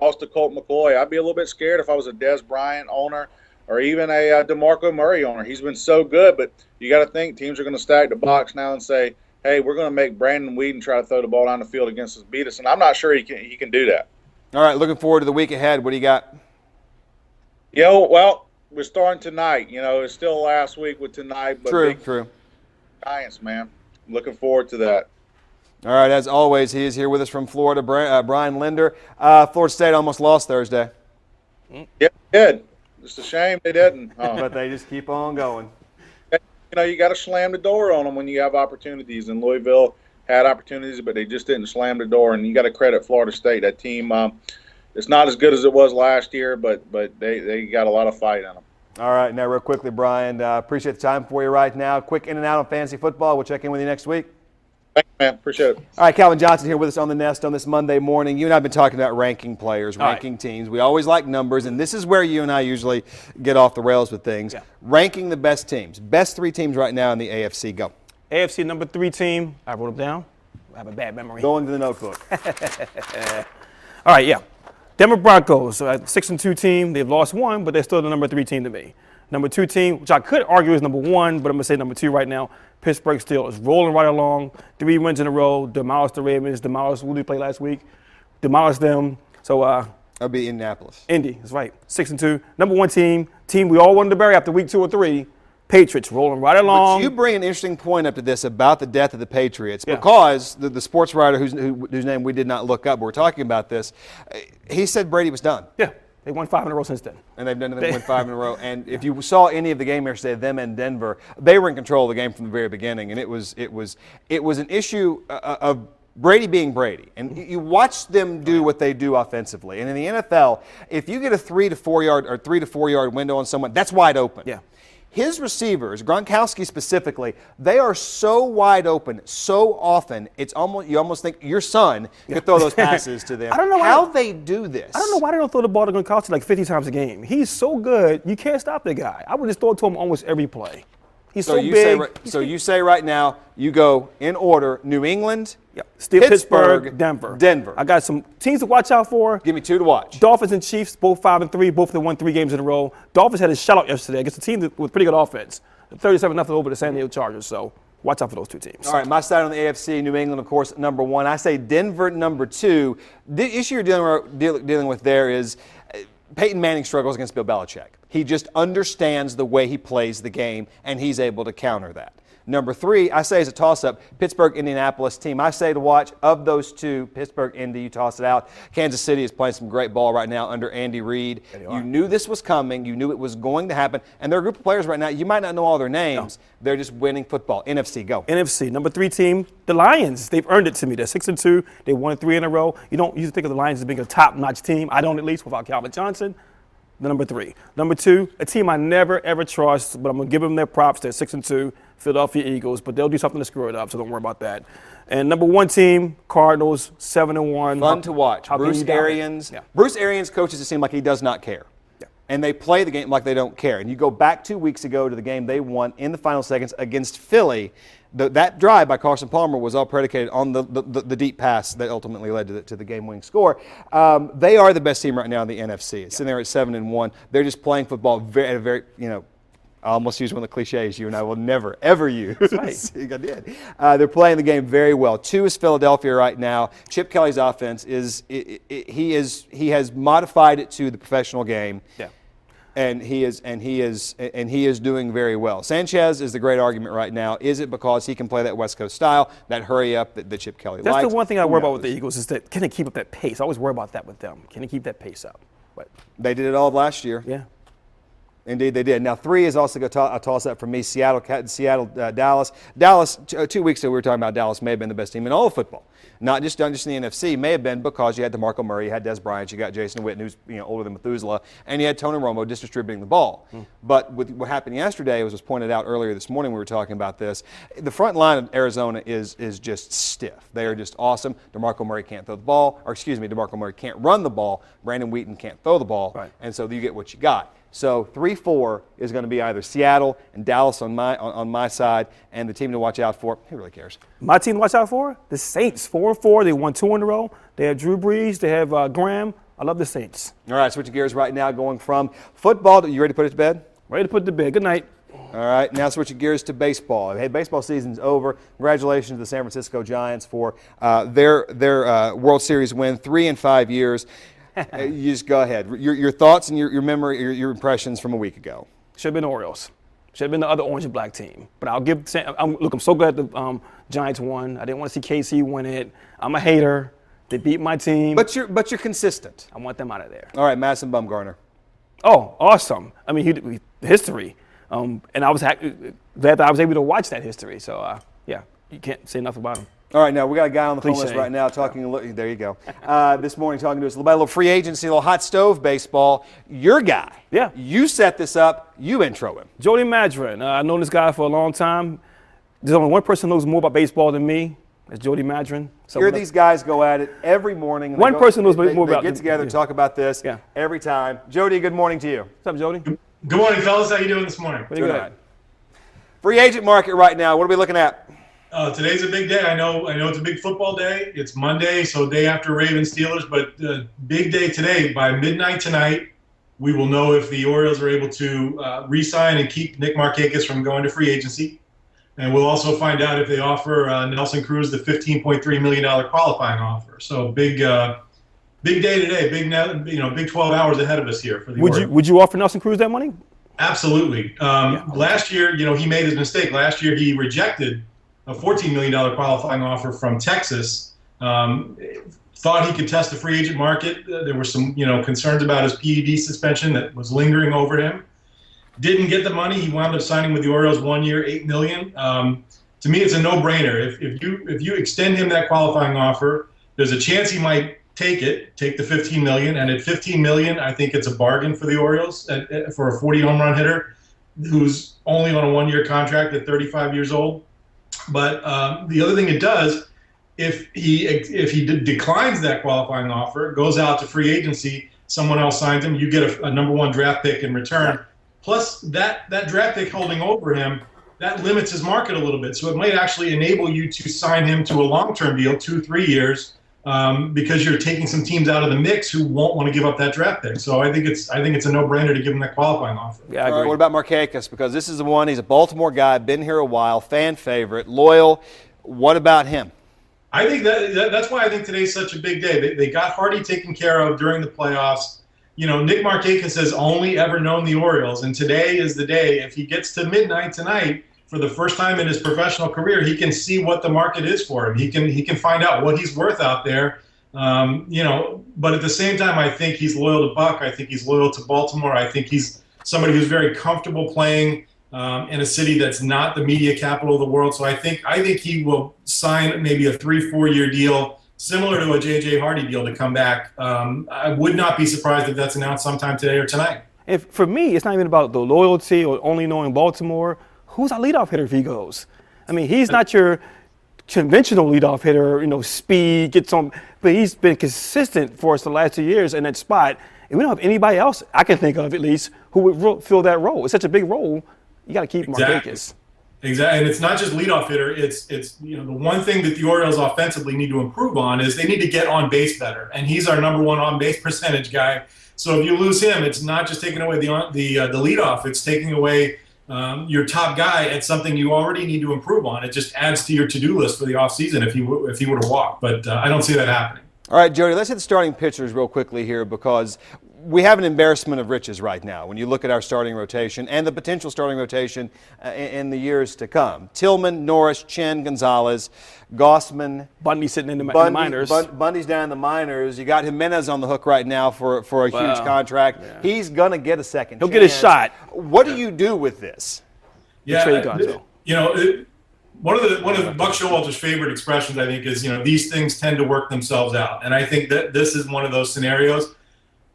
Lost to Colt McCoy. I'd be a little bit scared if I was a Des Bryant owner or even a DeMarco Murray owner. He's been so good, but you got to think teams are going to stack the box now and say, hey, we're going to make Brandon Wheaton try to throw the ball down the field against us, beat us, and I'm not sure he can do that. All right, looking forward to the week ahead. What do you got? Well, we're starting tonight. It's still last week with tonight, but True. Giants, man. Looking forward to that. All right, as always, he is here with us from Florida, Brian Linder. Florida State almost lost Thursday. Yeah, they did. It's a shame they didn't. But they just keep on going. You got to slam the door on them when you have opportunities. And Louisville had opportunities, but they just didn't slam the door. And you got to credit Florida State. That team, it's not as good as it was last year, but they got a lot of fight in them. All right, now real quickly, Brian, appreciate the time for you right now. Quick in and out on fantasy football. We'll check in with you next week. Thanks, man. Appreciate it. All right, Calvin Johnson here with us on the Nest on this Monday morning. You and I have been talking about ranking players, All right. ranking teams. We always like numbers, and this is where you and I usually get off the rails with things. Yeah. Ranking the best teams. Best 3 teams right now in the AFC. Go. AFC number 3 team. I wrote them down. I have a bad memory. Go into the notebook. All right, yeah. Denver Broncos, 6-2 team. They've lost 1, but they're still the number 3 team to me. Number 2 team, which I could argue is number 1, but I'm going to say number 2 right now. Pittsburgh Steelers rolling right along. 3 wins in a row. Demolished the Ravens. Demolished, who did they play last week? Demolished them. So, That'll be Indianapolis. Indy, that's right. 6-2. Number 1 team we all wanted to bury after week 2 or 3. Patriots rolling right along. But you bring an interesting point up to this about the death of the Patriots Yeah. because the sports writer whose name we did not look up, but we're talking about this, he said Brady was done. Yeah, they won 5 in a row since then. And they've done it, win 5 in a row. And if you saw any of the game yesterday, them and Denver, they were in control of the game from the very beginning. And it was an issue of Brady being Brady. And you watch them do what they do offensively. And in the NFL, if you get a 3 to 4 yard window on someone, that's wide open. Yeah. His receivers, Gronkowski specifically, they are so wide open so often. You almost think your son could throw those passes to them. I don't know how they do this. I don't know why they don't throw the ball to Gronkowski like 50 times a game. He's so good, you can't stop the guy. I would just throw it to him almost every play. He's so big. You say right now, you go in order: New England, Yeah. Still Pittsburgh, Denver. Denver. I got some teams to watch out for. Give me 2 to watch. Dolphins and Chiefs, both 5-3, both have won 3 games in a row. Dolphins had a shutout yesterday against a team with pretty good offense. 37-0 over the San Diego Chargers. So watch out for those 2 teams. All right, my side on the AFC, New England, of course, number 1. I say Denver, number 2. The issue you're dealing with there is Peyton Manning struggles against Bill Belichick. He just understands the way he plays the game, and he's able to counter that. Number 3, I say is a toss-up, Pittsburgh, Indianapolis team. I say to watch of those 2, Pittsburgh, Indy, you toss it out. Kansas City is playing some great ball right now under Andy Reid. You knew this was coming. You knew it was going to happen. And there are a group of players right now, you might not know all their names. No. They're just winning football. NFC, go. NFC, number 3 team, the Lions. They've earned it to me. They're 6-2. They won 3 in a row. You don't usually think of the Lions as being a top-notch team. I don't, at least, without Calvin Johnson. The number 3. Number 2, a team I never, ever trust, but I'm going to give them their props. They're 6-2, Philadelphia Eagles, but they'll do something to screw it up, so don't worry about that. And number 1 team, Cardinals, 7-1. Fun to watch. Bruce Arians. Yeah. Bruce Arians coaches it seem like he does not care. Yeah. And they play the game like they don't care. And you go back 2 weeks ago to the game they won in the final seconds against Philly. That drive by Carson Palmer was all predicated on the deep pass that ultimately led to the game-winning score. They are the best team right now in the NFC. It's sitting there at 7-1. They're just playing football at a very, I almost used one of the cliches you and I will never, ever use. Right. I did. They're playing the game very well. 2 is Philadelphia right now. Chip Kelly's offense he has modified it to the professional game. Yeah. And he is doing very well. Sanchez is the great argument right now. Is it because he can play that West Coast style, that hurry up that Chip Kelly likes? That's the one thing I worry about with the Eagles is that can they keep up that pace? I always worry about that with them. Can they keep that pace up? But they did it all last year. Yeah. Indeed, they did. Now, 3 is also a toss-up for me. Seattle, Dallas. Dallas, 2 weeks ago we were talking about Dallas may have been the best team in all of football. Not just in the NFC, may have been because you had DeMarco Murray, you had Des Bryant, you got Jason Witten, who's older than Methuselah, and you had Tony Romo just distributing the ball. But with what happened yesterday, as was pointed out earlier this morning, we were talking about this, the front line of Arizona is just stiff. They are just awesome. DeMarco Murray can't throw the ball, DeMarco Murray can't run the ball. Brandon Wheaton can't throw the ball, right. And so you get what you got. So 3-4 is going to be either Seattle and Dallas on my side, and the team to watch out for. Who really cares? My team to watch out for? The Saints. 4-4. They won 2 in a row. They have Drew Brees. They have Graham. I love the Saints. All right, switching gears right now, going from football. You ready to put it to bed? Ready to put it to bed. Good night. All right, now switching gears to baseball. Hey, baseball season's over. Congratulations to the San Francisco Giants for their World Series win, 3 in 5 years. You just go ahead. Your thoughts and your memory, your impressions from a week ago. Should have been the Orioles. Should have been the other orange and black team. But I'll give. I'm so glad the Giants won. I didn't want to see KC win it. I'm a hater. They beat my team. But you're consistent. I want them out of there. All right, Madison Bumgarner. Oh, awesome. I mean, history. And I was glad that I was able to watch that history. So yeah, you can't say enough about him. All right, now we got a guy on the phone list right now talking. There you go. This morning talking to us about a little free agency, a little hot stove baseball. Your guy. Yeah. You set this up. You intro him. Jody Madron. I've known this guy for a long time. There's only one person who knows more about baseball than me. There's Jody Madron. Hear these guys go at it every morning. and One they person knows more they about get together, yeah. talk about this Yeah. every time. Jody, good morning to you. What's up, Jody? Good morning, fellas. How you doing this morning? Pretty good. Free agent market right now. What are we looking at? Today's a big day. I know it's a big football day. It's Monday, so day after Ravens Steelers, but big day today. By midnight tonight, we will know if the Orioles are able to re-sign and keep Nick Markakis from going to free agency. And we'll also find out if they offer Nelson Cruz the $15.3 million qualifying offer. So big day today. Big 12 hours ahead of us here for the Orioles. Would you offer Nelson Cruz that money? Absolutely. Last year, he made his mistake. Last year, he rejected a $14 million qualifying offer from Texas. Thought he could test the free agent market. There were some, concerns about his PED suspension that was lingering over him. Didn't get the money. He wound up signing with the Orioles 1 year, $8 million. To me, it's a no-brainer. If you extend him that qualifying offer, there's a chance he might take the $15 million. And at $15 million, I think it's a bargain for the Orioles for a 40 home run hitter who's only on a 1 year contract at 35 years old. But the other thing it does, if he declines that qualifying offer, goes out to free agency, someone else signs him, you get a number 1 draft pick in return. Plus that draft pick holding over him, that limits his market a little bit. So it might actually enable you to sign him to a long-term deal, 2-3 years, because you're taking some teams out of the mix who won't want to give up that draft pick. So I think it's a no-brainer to give him that qualifying offer. Yeah, I agree. All right, what about Markakis? Because this is the one, he's a Baltimore guy, been here a while, fan favorite, loyal. What about him? I think that's why I think today's such a big day. They got Hardy taken care of during the playoffs. Nick Markakis has only ever known the Orioles, and today is the day. If he gets to midnight tonight, for the first time in his professional career, he can see what the market is for him. He can find out what he's worth out there. But at the same time, I think he's loyal to Buck. I think he's loyal to Baltimore. I think he's somebody who's very comfortable playing in a city that's not the media capital of the world. So I think he will sign maybe a 3-4 year deal, similar to a J.J. Hardy deal, to come back. I would not be surprised if that's announced sometime today or tonight. For me, it's not even about the loyalty or only knowing Baltimore. Who's our leadoff hitter if he goes? I mean, he's not your conventional leadoff hitter, speed, gets on, but he's been consistent for us the last 2 years in that spot. And we don't have anybody else I can think of, at least, who would fill that role. It's such a big role. You got to keep Markakis. Exactly, and it's not just leadoff hitter. It's the one thing that the Orioles offensively need to improve on is they need to get on base better, and he's our number 1 on base percentage guy. So if you lose him, it's not just taking away the leadoff; it's taking away your top guy at something you already need to improve on. It just adds to your to-do list for the offseason if he were to walk. But I don't see that happening. All right, Jody, let's hit the starting pitchers real quickly here, because we have an embarrassment of riches right now when you look at our starting rotation and the potential starting rotation in the years to come. Tillman, Norris, Chen, Gonzalez, Gossman. Bundy sitting in the minors. Bundy's down in the minors. You got Jimenez on the hook right now for a huge contract. Yeah. He's going to get a second chance. He'll get a shot. What do you do with this? Yeah, one of Buck Showalter's favorite expressions, I think, is, these things tend to work themselves out. And I think that this is one of those scenarios.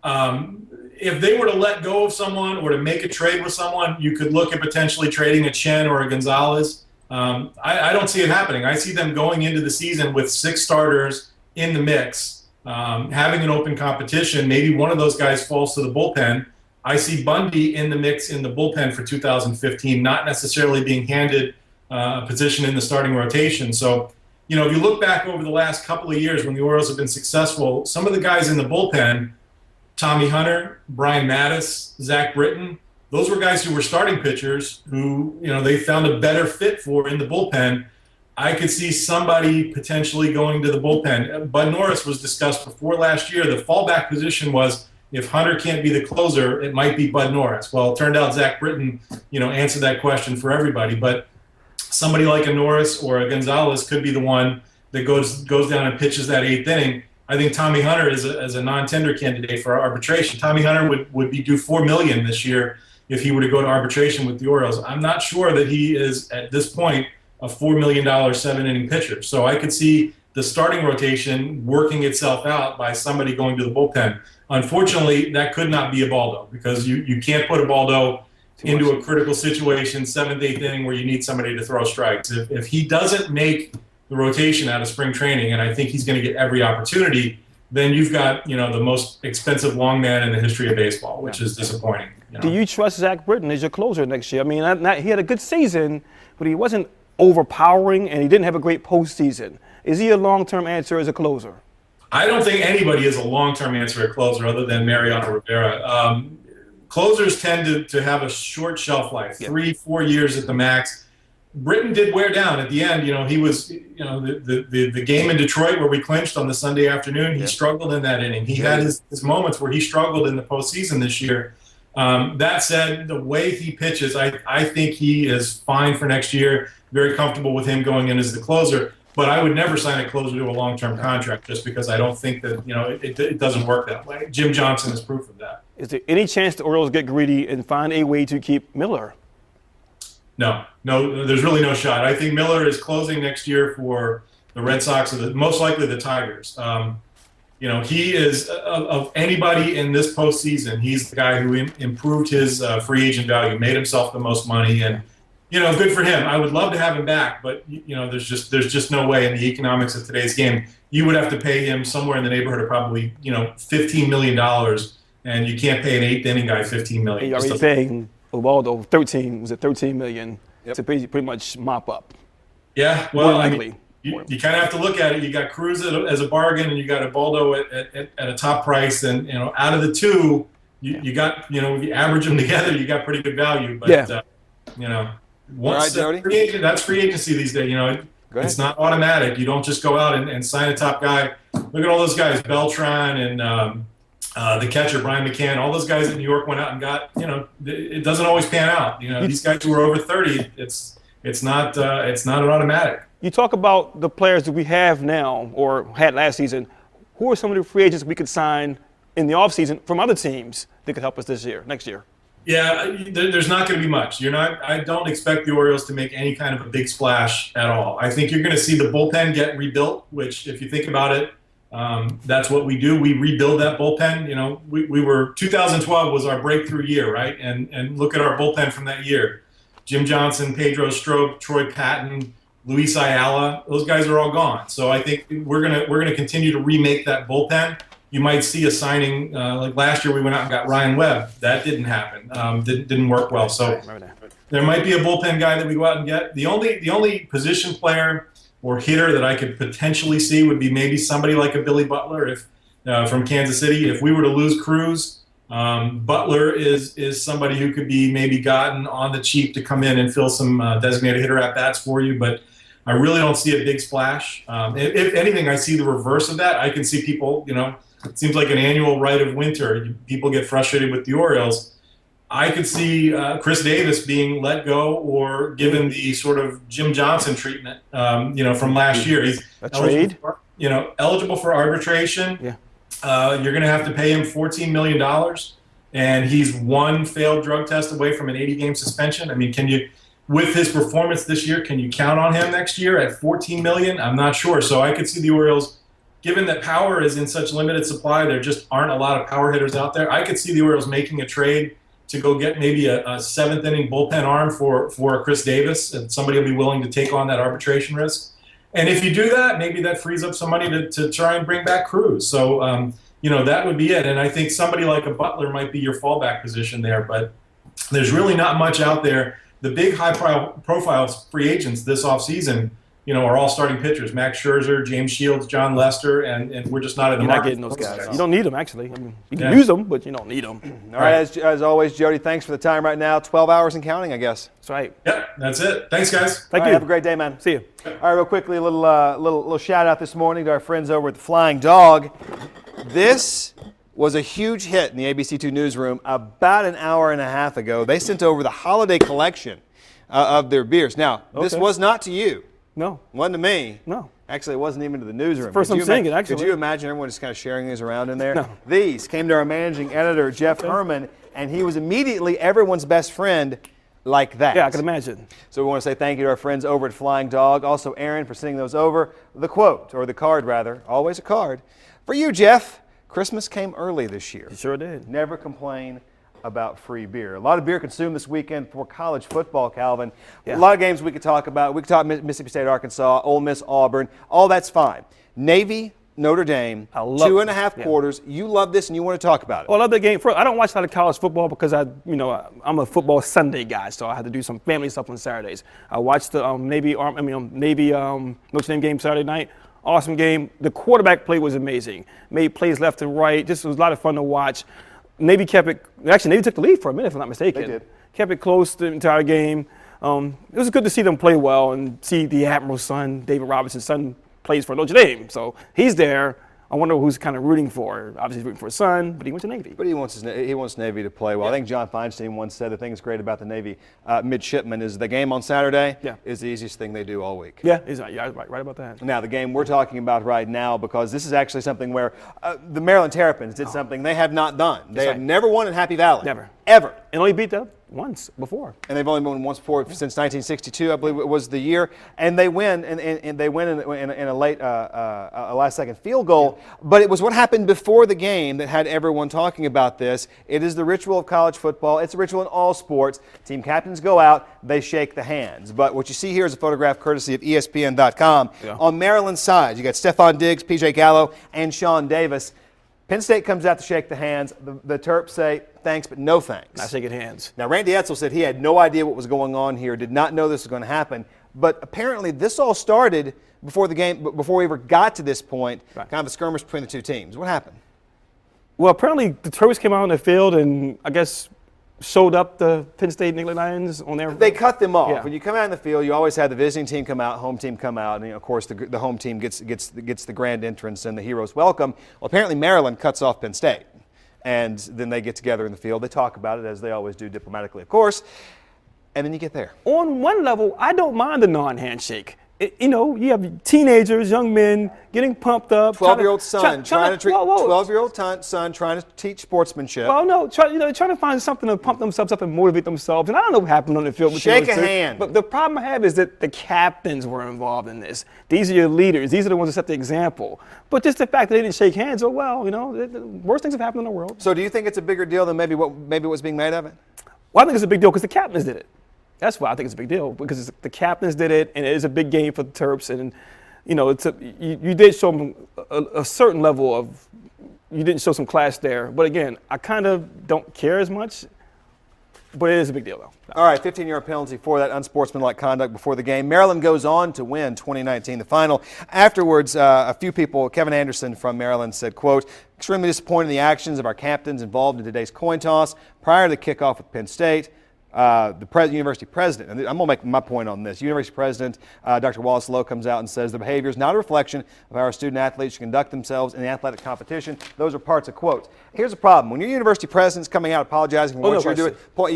If they were to let go of someone or to make a trade with someone, you could look at potentially trading a Chen or a Gonzalez. I don't see it happening. I see them going into the season with 6 starters in the mix, having an open competition. Maybe one of those guys falls to the bullpen. I see Bundy in the mix in the bullpen for 2015, not necessarily being handed a position in the starting rotation. So, if you look back over the last couple of years when the Orioles have been successful, some of the guys in the bullpen, Tommy Hunter, Brian Mattis, Zach Britton, those were guys who were starting pitchers who, they found a better fit for in the bullpen. I could see somebody potentially going to the bullpen. Bud Norris was discussed before last year. The fallback position was, if Hunter can't be the closer, it might be Bud Norris. Well, it turned out Zach Britton, answered that question for everybody. But somebody like a Norris or a Gonzalez could be the one that goes down and pitches that 8th inning. I think Tommy Hunter is a non-tender candidate for arbitration. Tommy Hunter would be due $4 million this year if he were to go to arbitration with the Orioles. I'm not sure that he is, at this point, a $4 million 7-inning pitcher. So I could see the starting rotation working itself out by somebody going to the bullpen. Unfortunately, that could not be Ubaldo, because you can't put Ubaldo into a critical situation, 7th, 8th inning, where you need somebody to throw strikes. If he doesn't make the rotation out of spring training, and I think he's going to get every opportunity, then you've got, the most expensive long man in the history of baseball, which is disappointing. Do you trust Zach Britton as your closer next year? I mean, he had a good season, but he wasn't overpowering, and he didn't have a great postseason. Is he a long-term answer as a closer? I don't think anybody is a long-term answer at closer other than Mariano Rivera. Closers tend to have a short shelf life, 3-4 years at the max. Britton did wear down at the end. He was, the game in Detroit where we clinched on the Sunday afternoon, he struggled in that inning. He had his moments where he struggled in the postseason this year. That said, the way he pitches, I think he is fine for next year. Very comfortable with him going in as the closer. But I would never sign a closer to a long-term contract just because I don't think that, it doesn't work that way. Jim Johnson is proof of that. Is there any chance the Orioles get greedy and find a way to keep Miller? No, there's really no shot. I think Miller is closing next year for the Red Sox, or most likely the Tigers. He is, of anybody in this postseason, he's the guy who improved his free agent value, made himself the most money, and good for him. I would love to have him back, but there's just no way in the economics of today's game. You would have to pay him somewhere in the neighborhood of probably $15 million, and you can't pay an eighth inning guy $15 million. You're already paying Ubaldo $13 million to pretty much mop up. Yeah, well, you kind of have to look at it. You got Cruz as a bargain, and you got Ubaldo at a top price, and out of the two, you got if you average them together, you got pretty good value. But once that's free agency these days. It's not automatic. You don't just go out and sign a top guy. Look at all those guys, Beltran and the catcher Brian McCann. All those guys in New York went out and got. It doesn't always pan out. These guys who are over 30, it's not an automatic. You talk about the players that we have now or had last season. Who are some of the free agents we could sign in the offseason from other teams that could help us next year? Yeah, there's not going to be much. I don't expect the Orioles to make any kind of a big splash at all. I think you're going to see the bullpen get rebuilt, which, if you think about it, that's what we do. We rebuild that bullpen. 2012 was our breakthrough year, right? And look at our bullpen from that year. Jim Johnson, Pedro Strop, Troy Patton, Luis Ayala, those guys are all gone. So I think we're gonna continue to remake that bullpen. You might see a signing like last year we went out and got Ryan Webb. That didn't happen. Didn't work well. So there might be a bullpen guy that we go out and get. The only position player or hitter that I could potentially see would be maybe somebody like a Billy Butler from Kansas City. If we were to lose Cruz, Butler is somebody who could be maybe gotten on the cheap to come in and fill some designated hitter at bats for you. But I really don't see a big splash. If anything, I see the reverse of that. I can see people, it seems like an annual rite of winter. People get frustrated with the Orioles. I could see Chris Davis being let go or given the sort of Jim Johnson treatment, from last year. He's eligible for arbitration. Yeah. You're going to have to pay him $14 million, and he's one failed drug test away from an 80-game suspension. I mean, with his performance this year, can you count on him next year at $14 million? I'm not sure. So I could see the Orioles, given that power is in such limited supply, there just aren't a lot of power hitters out there. I could see the Orioles making a trade to go get maybe a seventh-inning bullpen arm for Chris Davis, and somebody will be willing to take on that arbitration risk. And if you do that, maybe that frees up some money to try and bring back Cruz. So, that would be it. And I think somebody like a Butler might be your fallback position there. But there's really not much out there. The big high-profile free agents this offseason, are all starting pitchers. Max Scherzer, James Shields, John Lester, and we're just not in the market. You're not getting those guys. You don't need them, actually. I mean, you can use them, but you don't need them. All right, as always, Jody, thanks for the time right now. 12 hours and counting, I guess. That's right. Yep, that's it. Thanks, guys. Thank you. Have a great day, man. See you. All right, real quickly, a little shout out this morning to our friends over at the Flying Dog. This was a huge hit in the ABC2 newsroom about an hour and a half ago. They sent over the holiday collection of their beers. Now, this was not to you. No. Wasn't to me. No. Actually, it wasn't even to the newsroom. First time seeing it, actually. Could you imagine everyone just kind of sharing these around in there? No. These came to our managing editor, Jeff Herman, and he was immediately everyone's best friend like that. Yeah, I can imagine. So we want to say thank you to our friends over at Flying Dog. Also, Aaron, for sending those over. The quote, or the card rather, always a card. For you, Jeff, Christmas came early this year. It sure did. Never complain. about free beer. A lot of beer consumed this weekend for college football, Calvin. Yeah. A lot of games we could talk about. We could talk Mississippi State, Arkansas, Ole Miss, Auburn. All that's fine. Navy, Notre Dame, I love 2.5 yeah. quarters. You love this and you want to talk about it. Well, I love the game. First, I don't watch a lot of college football because I'm a football Sunday guy, so I had to do some family stuff on Saturdays. I watched the Navy Notre Dame game Saturday night. Awesome game. The quarterback play was amazing. Made plays left and right. Just was a lot of fun to watch. Navy kept it. Actually, Navy took the lead for a minute, if I'm not mistaken. They did. Kept it close the entire game. It was good to see them play well and see the Admiral's son, David Robinson's son, plays for Notre Dame. So he's there. I wonder who's kind of rooting for. Obviously, he's rooting for his son, but he went to Navy. But he wants Navy to play well. Yeah. I think John Feinstein once said the thing that's great about the Navy midshipmen is the game on Saturday Yeah. is the easiest thing they do all week. Yeah, right about that. Now, the game we're talking about right now, because this is actually something where the Maryland Terrapins did something they have not done. They have right. never won in Happy Valley. Never. Ever. And only beat them once before. And they've only won once before since 1962, I believe it was the year. And they win, and they win in a late, a last-second field goal. But it was what happened before the game that had everyone talking about this. It is the ritual of college football. It's a ritual in all sports. Team captains go out, they shake the hands. But what you see here is a photograph courtesy of ESPN.com. Yeah. On Maryland's side, you got Stephon Diggs, P.J. Gallo, and Sean Davis. Penn State comes out to shake the hands. The Terps say, thanks, but no thanks. Not shaking hands. Now, Randy Edsall said he had no idea what was going on here, did not know this was going to happen. But apparently, this all started before the game, before we ever got to this point, Right. kind of a skirmish between the two teams. What happened? Well, apparently the Terps came out on the field and I guess showed up the Penn State Nittany Lions on their. They cut them off. Yeah. When you come out in the field, you always have the visiting team come out, home team come out, and of course the home team gets the grand entrance and the hero's welcome. Well, apparently Maryland cuts off Penn State, and then they get together in the field. They talk about it as they always do, diplomatically, of course, and then you get there. On one level, I don't mind the non-handshake. You have teenagers, young men getting pumped up. 12-year-old son trying to whoa. 12-year-old son trying to teach sportsmanship. Well, no, trying to find something to pump themselves up and motivate themselves. And I don't know what happened on the field. Shake a hand. But the problem I have is that the captains were involved in this. These are your leaders. These are the ones that set the example. But just the fact that they didn't shake hands, the worst things have happened in the world. So do you think it's a bigger deal than maybe what's being made of it? Well, I think it's a big deal because the captains did it. That's why I think it's a big deal, because the captains did it, and it is a big game for the Terps. And, you did show them a certain level of, you didn't show some class there. But again, I kind of don't care as much, but it is a big deal, though. All right, 15-yard penalty for that unsportsmanlike conduct before the game. Maryland goes on to win 2019, the final. Afterwards, a few people, Kevin Anderson from Maryland said, quote, extremely disappointed in the actions of our captains involved in today's coin toss prior to the kickoff with Penn State. The university president, and I'm going to make my point on this. University president, Dr. Wallace Lowe, comes out and says the behavior is not a reflection of how our student athletes should conduct themselves in the athletic competition. Those are parts of quotes. Here's the problem. When your university president's coming out apologizing for what you're doing,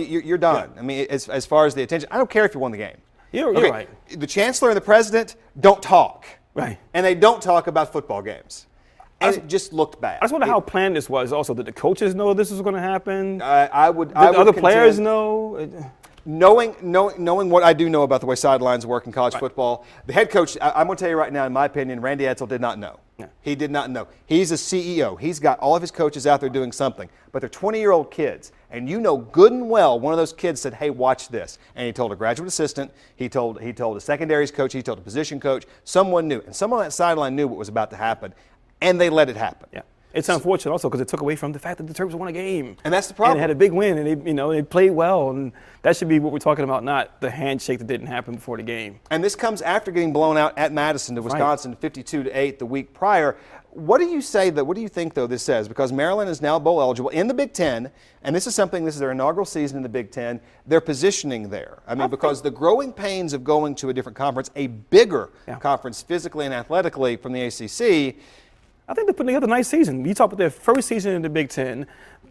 you're done. Yeah. I mean, as far as the attention, I don't care if you won the game. You're right. The chancellor and the president don't talk. Right. And they don't talk about football games. And it just looked bad. I just wonder how planned this was. Also, did the coaches know this was going to happen? I would. Did other players know? Knowing what I do know about the way sidelines work in college football, the head coach, I'm going to tell you right now, in my opinion, Randy Edsall did not know. Yeah. He did not know. He's a CEO. He's got all of his coaches out there doing something, but they're 20-year-old kids. And you know good and well, one of those kids said, hey, watch this. And he told a graduate assistant, he told a secondaries coach, he told a position coach, someone knew. And someone on that sideline knew what was about to happen. And they let it happen. Yeah, it's unfortunate also because it took away from the fact that the Terps won a game. And that's the problem. And they had a big win, and they played well, and that should be what we're talking about, not the handshake that didn't happen before the game. And this comes after getting blown out at Madison to Wisconsin, 52-8 the week prior. What do you think, though, this says? Because Maryland is now bowl eligible in the Big Ten, and this is their inaugural season in the Big Ten. They're positioning there. I mean, because the growing pains of going to a different conference, a bigger conference physically and athletically from the ACC. I think they're putting together a nice season. You talk about their first season in the Big Ten.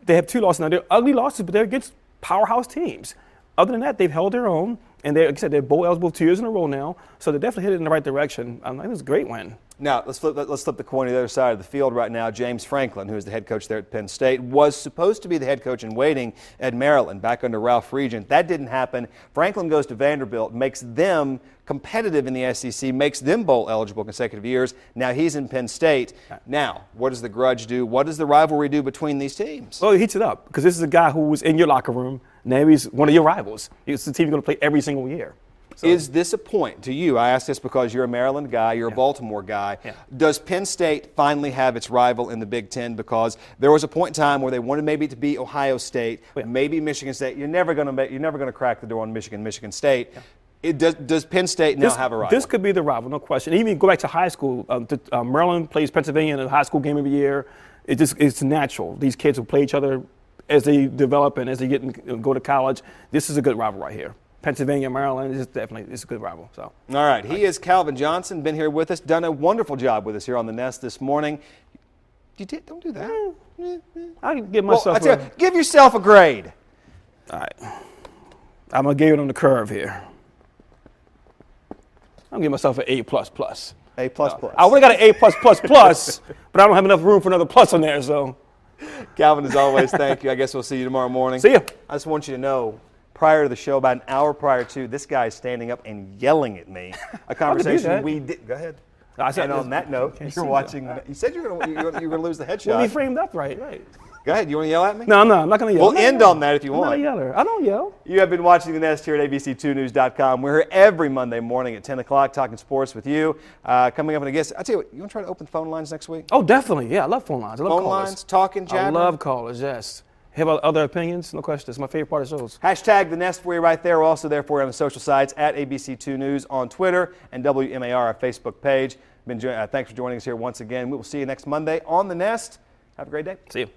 They have 2 losses now. They're ugly losses, but they're against powerhouse teams. Other than that, they've held their own. And like I said, they're bowl eligible 2 years in a row now, so they're definitely headed in the right direction. I think it was a great win. Now, let's flip the coin to the other side of the field right now. James Franklin, who is the head coach there at Penn State, was supposed to be the head coach in waiting at Maryland back under Ralph Regent. That didn't happen. Franklin goes to Vanderbilt, makes them competitive in the SEC, makes them bowl eligible consecutive years. Now he's in Penn State. Now, what does the grudge do? What does the rivalry do between these teams? Well, he heats it up because this is a guy who was in your locker room. Now he's one of your rivals. It's the team you're going to play every single year. So. Is this a point to you? I ask this because you're a Maryland guy, you're a Baltimore guy. Yeah. Does Penn State finally have its rival in the Big Ten? Because there was a point in time where they wanted maybe to beat Ohio State, maybe Michigan State. You're never going to crack the door on Michigan State. Yeah. Does Penn State now have a rival? This could be the rival, no question. Even go back to high school. Maryland plays Pennsylvania in a high school game every year. It's natural. These kids will play each other as they develop and as they go to college. This is a good rival right here. Pennsylvania, Maryland, it's a good rival. So. All right, he is Calvin Johnson, been here with us, done a wonderful job with us here on the Nest this morning. Don't do that. I can give myself give yourself a grade. All right. I'm going to give it on the curve here. I'm going to give myself an A++. A++. I would have got an A+++, but I don't have enough room for another plus on there, so. Calvin, as always, thank you. I guess we'll see you tomorrow morning. See ya. I just want you to know, prior to the show, about an hour prior to, this guy is standing up and yelling at me. A conversation we did. Go ahead. And on that note, you're watching. You said you're going to lose the headshot. We'll be framed up right. Go ahead. You want to yell at me? No, I'm not going to yell. We'll end on that if you want. I'm not a yeller. I don't yell. You have been watching The Nest here at ABC2News.com. We're here every Monday morning at 10 o'clock talking sports with you. Coming up in a guest, I'll tell you what, you want to try to open phone lines next week? Oh, definitely. Yeah, I love phone lines. I love phone callers. Lines, talking, jabbering. I love callers, yes. Have other opinions? No question. It's my favorite part of shows. Hashtag The Nest for you right there. We're also there for you on the social sites at ABC2 News on Twitter and WMAR, our Facebook page. Thanks for joining us here once again. We will see you next Monday on The Nest. Have a great day. See you.